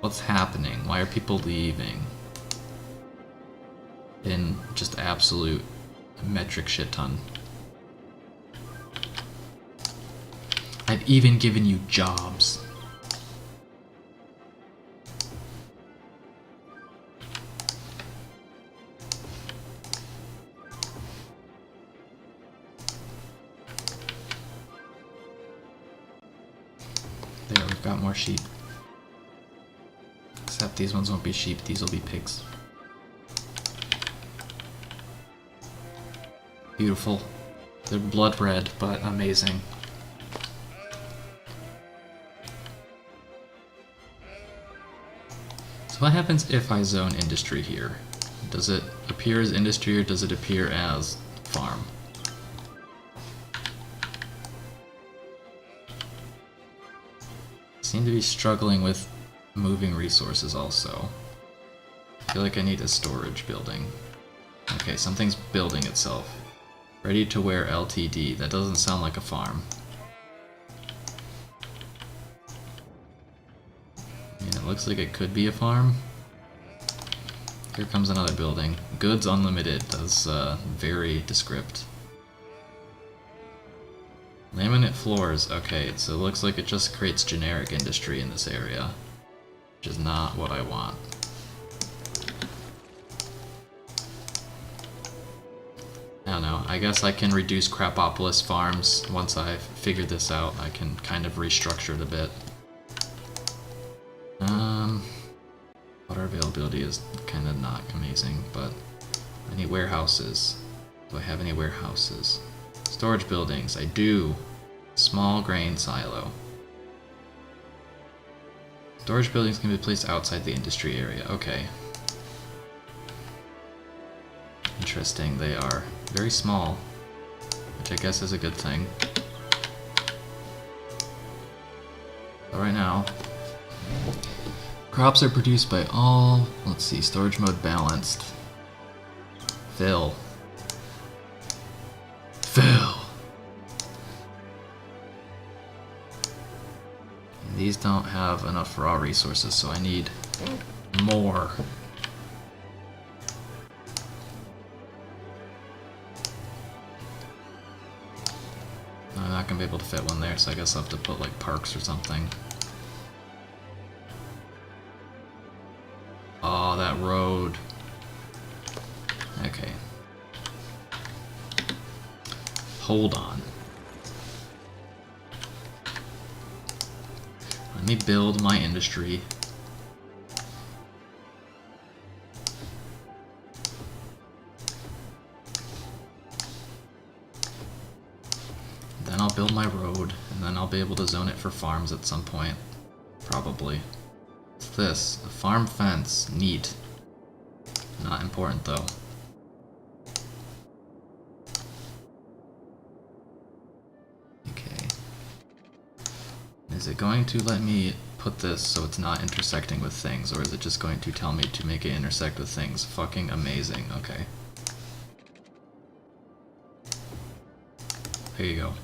What's happening? Why are people leaving? In just absolute metric shit ton. I've even given you jobs. There, we've got more sheep. Except these ones won't be sheep, these will be pigs. Beautiful. They're blood red, but amazing. So what happens if I zone industry here? Does it appear as industry or does it appear as farm? Seem to be struggling with moving resources also. I feel like I need a storage building. Okay, something's building itself. Ready to wear LTD. That doesn't sound like a farm. I mean, it looks like it could be a farm. Here comes another building. Goods unlimited. That's very descript. Laminate floors. Okay, so it looks like it just creates generic industry in this area, which is not what I want. I don't know. I guess I can reduce Crapopolis farms once I've figured this out. I can kind of restructure it a bit. Water availability is kind of not amazing, but I need warehouses. Do I have any warehouses? Storage buildings, I do. Small grain silo. Storage buildings can be placed outside the industry area. Okay. Interesting, they are very small, which I guess is a good thing. But right now, crops are produced by all, let's see, storage mode balanced. Fill. Fill. And these don't have enough raw resources, so I need more. I'm not gonna be able to fit one there, so I guess I'll have to put like parks or something. Oh, that road. Okay. Hold on. Let me build my industry. Then I'll build my road, and then I'll be able to zone it for farms at some point. Probably. What's this? A farm fence. Neat. Not important though. Okay. Is it going to let me put this so it's not intersecting with things, or is it just going to tell me to make it intersect with things? Fucking amazing. Okay. There you go.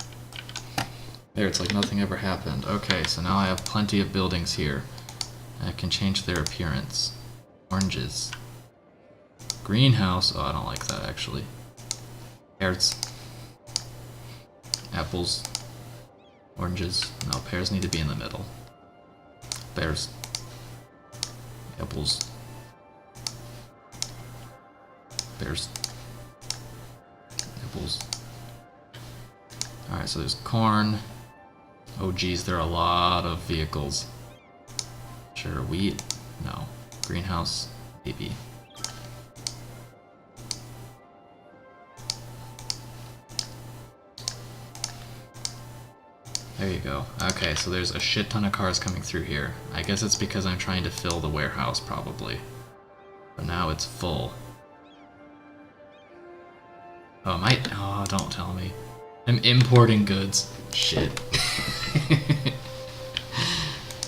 There, it's like nothing ever happened. Okay, so now I have plenty of buildings here. I can change their appearance. Oranges. Greenhouse. Oh, I don't like that actually. Pears. Apples. Oranges. No, pears need to be in the middle. Pears. Apples. Pears. Apples. Alright, so there's corn. Oh geez, there are a lot of vehicles. Sure, wheat? No. Greenhouse? Maybe. There you go. Okay, so there's a shit ton of cars coming through here. I guess it's because I'm trying to fill the warehouse, probably. But now it's full. Oh, oh, don't tell me. I'm importing goods. Shit.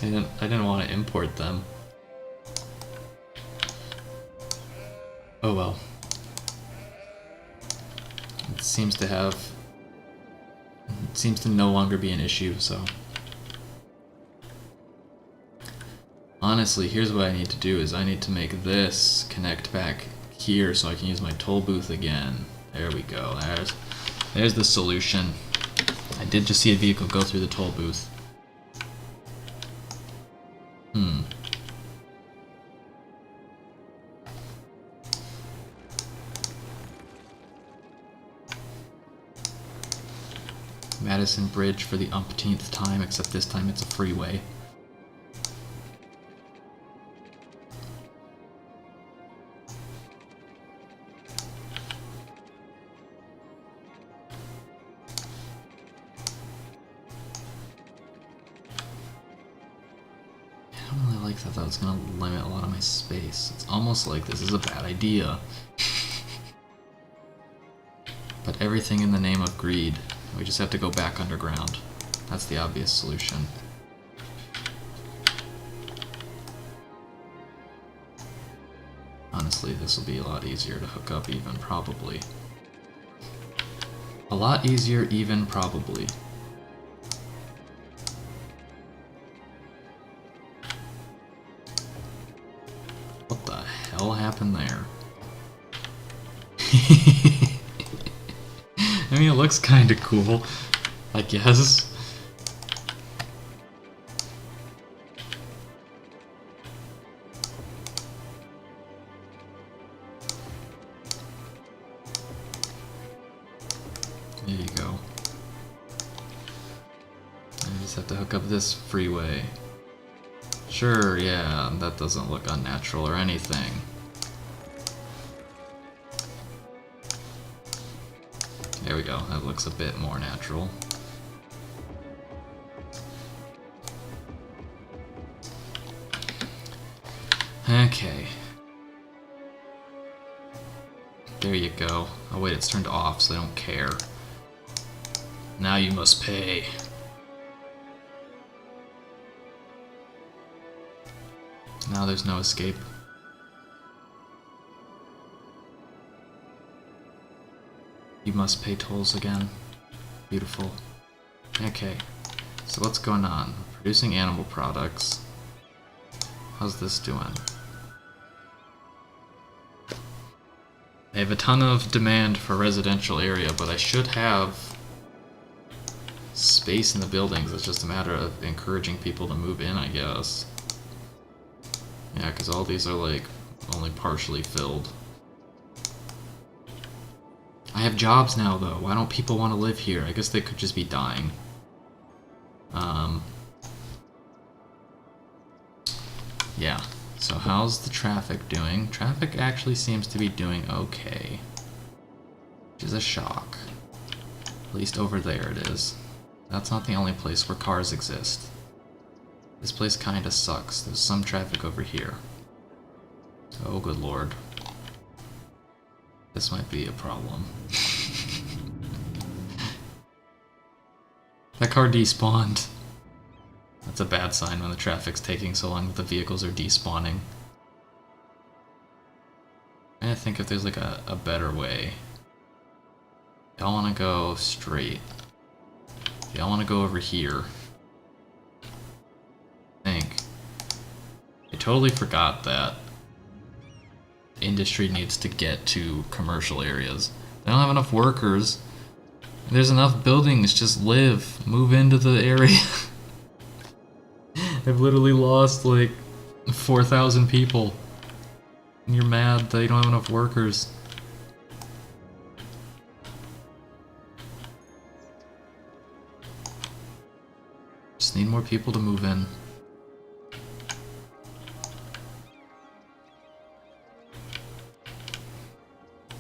I didn't want to import them. Oh well. It seems to no longer be an issue, so. Honestly, here's what I need to do is I need to make this connect back here so I can use my toll booth again. There we go. There's the solution. I did just see a vehicle go through the toll booth. Madison Bridge for the umpteenth time, except this time it's a freeway. I don't really like that. That was going to limit a lot of my space. It's almost like this is a bad idea. But everything in the name of greed. We just have to go back underground. That's the obvious solution. Honestly, this will be a lot easier to hook up even, probably. A lot easier even, probably. What the hell happened there? I mean, it looks kinda cool, I guess. There you go. I just have to hook up this freeway. Sure, yeah, that doesn't look unnatural or anything. There we go, that looks a bit more natural. Okay. There you go. Oh wait, it's turned off, so I don't care. Now you must pay. Now there's no escape. You must pay tolls again. Beautiful. Okay, so what's going on? Producing animal products. How's this doing? I have a ton of demand for residential area, but I should have space in the buildings. It's just a matter of encouraging people to move in, I guess. Yeah, because all these are like only partially filled. I have jobs now, though. Why don't people want to live here? I guess they could just be dying. Yeah. So how's the traffic doing? Traffic actually seems to be doing okay. Which is a shock. At least over there it is. That's not the only place where cars exist. This place kinda sucks. There's some traffic over here. Oh, good lord. This might be a problem. That car despawned. That's a bad sign when the traffic's taking so long that the vehicles are despawning. I'm trying to think if there's like a better way. Y'all wanna go straight. Y'all wanna go over here. I think. I totally forgot that industry needs to get to commercial areas. They don't have enough workers. There's enough buildings, just live. Move into the area. I've literally lost like 4,000 people. And you're mad that you don't have enough workers. Just need more people to move in.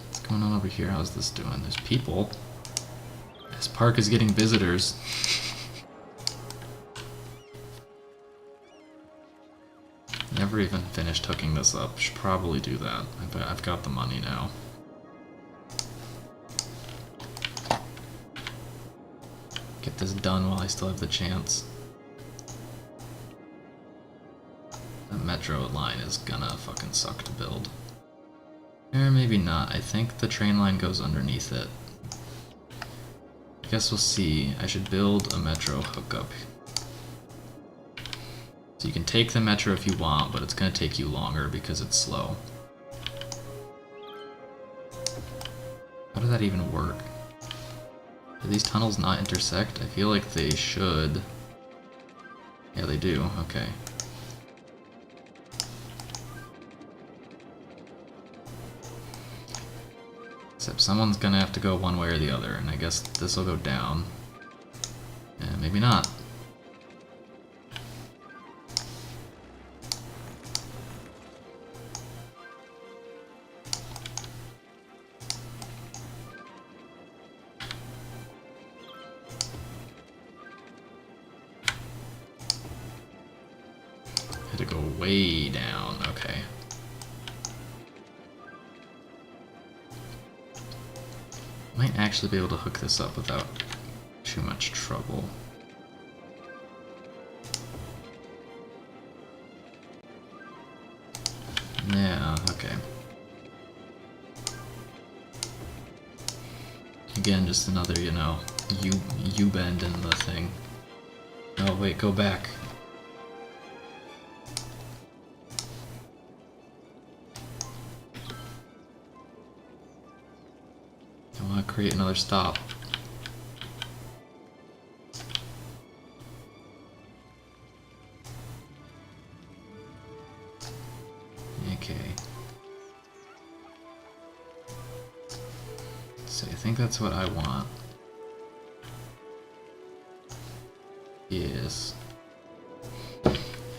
What's going on over here? How's this doing? There's people. This park is getting visitors. Never even finished hooking this up. Should probably do that. I've got the money now. Get this done while I still have the chance. That metro line is gonna fucking suck to build. Or maybe not. I think the train line goes underneath it. I guess we'll see. I should build a metro hookup. So you can take the metro if you want, but it's gonna take you longer because it's slow. How does that even work? Do these tunnels not intersect? I feel like they should. Yeah, they do. Okay. Except someone's gonna have to go one way or the other, and I guess this will go down. And maybe not. Had to go way down. Okay. Might actually be able to hook this up without too much trouble. Yeah, okay. Again, just another, you know, U-bend in the thing. Oh wait, go back. I want to create another stop. Okay. So I think that's what I want. Yes.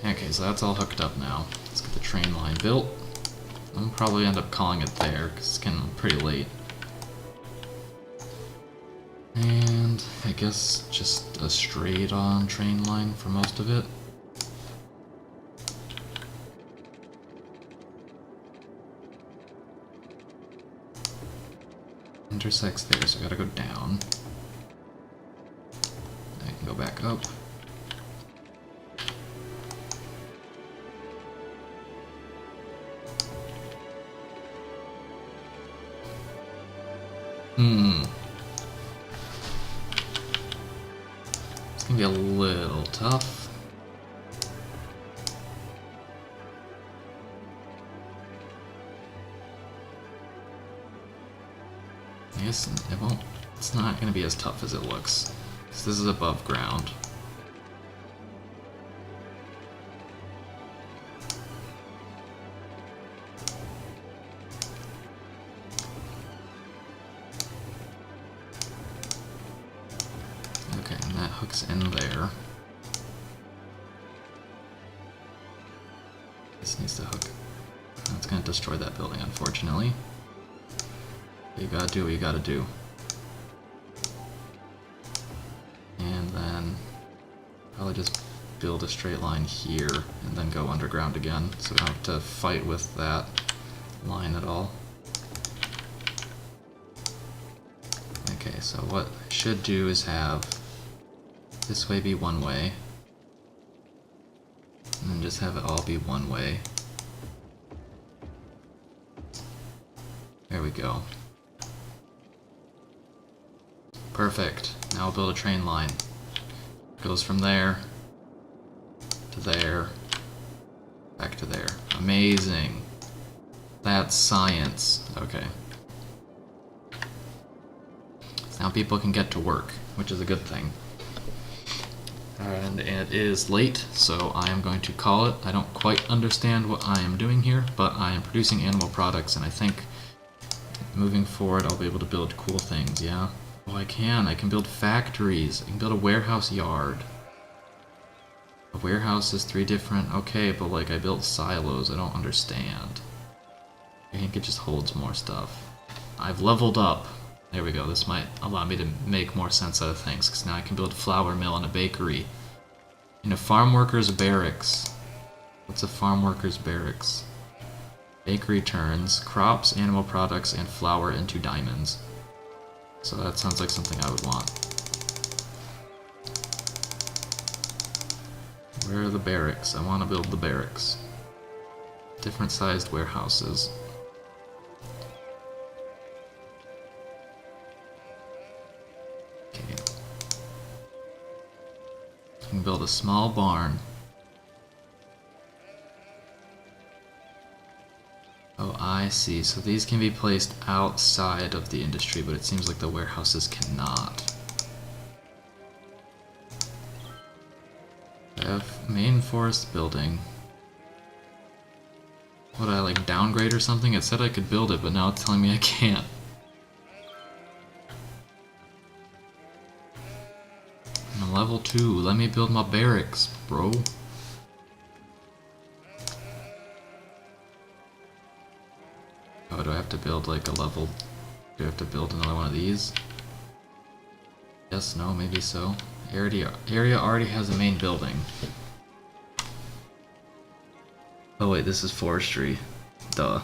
Okay, so that's all hooked up now. Let's get the train line built. I'll probably end up calling it there, because it's getting pretty late. And I guess just a straight on train line for most of it. Intersects there, so I gotta go down. I can go back up. It's gonna be a little tough. I guess it won't. It's not gonna be as tough as it looks. 'Cause this is above ground. hooks in there. This needs to hook. That's gonna destroy that building, unfortunately. You gotta do what you gotta do. And then probably just build a straight line here and then go underground again, so we don't have to fight with that line at all. Okay, so what I should do is have this way be one way, and then just have it all be one way. There we go. Perfect. Now I'll build a train line. Goes from there to there, back to there. Amazing. That's science. Okay. So now people can get to work, which is a good thing. And it is late, so I am going to call it. I don't quite understand what I am doing here, but I am producing animal products, and I think moving forward I'll be able to build cool things, yeah? Oh, I can build factories. I can build a warehouse yard. A warehouse is 3 different, okay, but like I built silos, I don't understand. I think it just holds more stuff. I've leveled up. There we go, this might allow me to make more sense out of things, because now I can build a flour mill and a bakery. And a farm worker's barracks. What's a farm worker's barracks? Bakery turns crops, animal products, and flour into diamonds. So that sounds like something I would want. Where are the barracks? I want to build the barracks. Different sized warehouses. Okay. I can build a small barn. Oh, I see. So these can be placed outside of the industry, but it seems like the warehouses cannot. I have main forest building. Would I like downgrade or something? It said I could build it, but now it's telling me I can't. I'm on level 2. Let me build my barracks, bro. Oh, do I have to build like a level? Do I have to build another one of these? Yes, no, maybe so. Area already has a main building. Oh wait, this is forestry. Duh.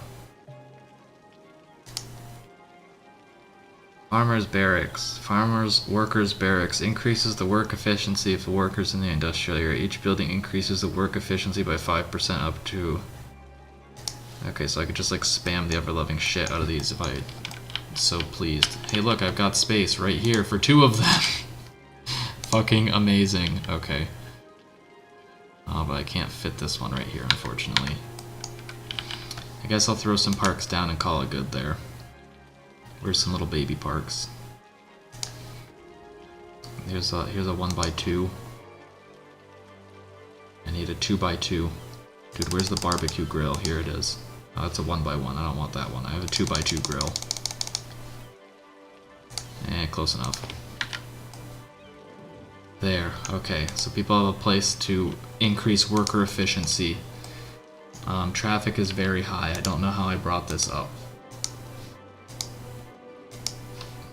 Farmers barracks. Farmers workers barracks increases the work efficiency of the workers in the industrial area. Each building increases the work efficiency by 5% up to... Okay, so I could just like spam the ever-loving shit out of these if I so pleased. Hey look, I've got space right here for 2 of them! Fucking amazing. Okay. Oh, but I can't fit this one right here, unfortunately. I guess I'll throw some parks down and call it good there. Where's some little baby parks? Here's a 1x2. I need a 2x2. Dude, where's the barbecue grill? Here it is. Oh, that's a 1x1. I don't want that one. I have a 2x2 grill. Close enough. There. Okay, so people have a place to increase worker efficiency. Traffic is very high. I don't know how I brought this up.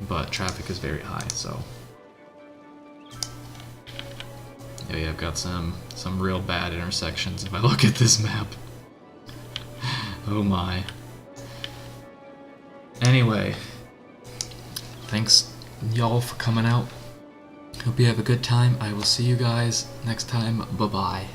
But traffic is very high, so... Yeah, I've got some real bad intersections if I look at this map. Oh my. Anyway, thanks y'all for coming out. Hope you have a good time. I will see you guys next time. Bye-bye.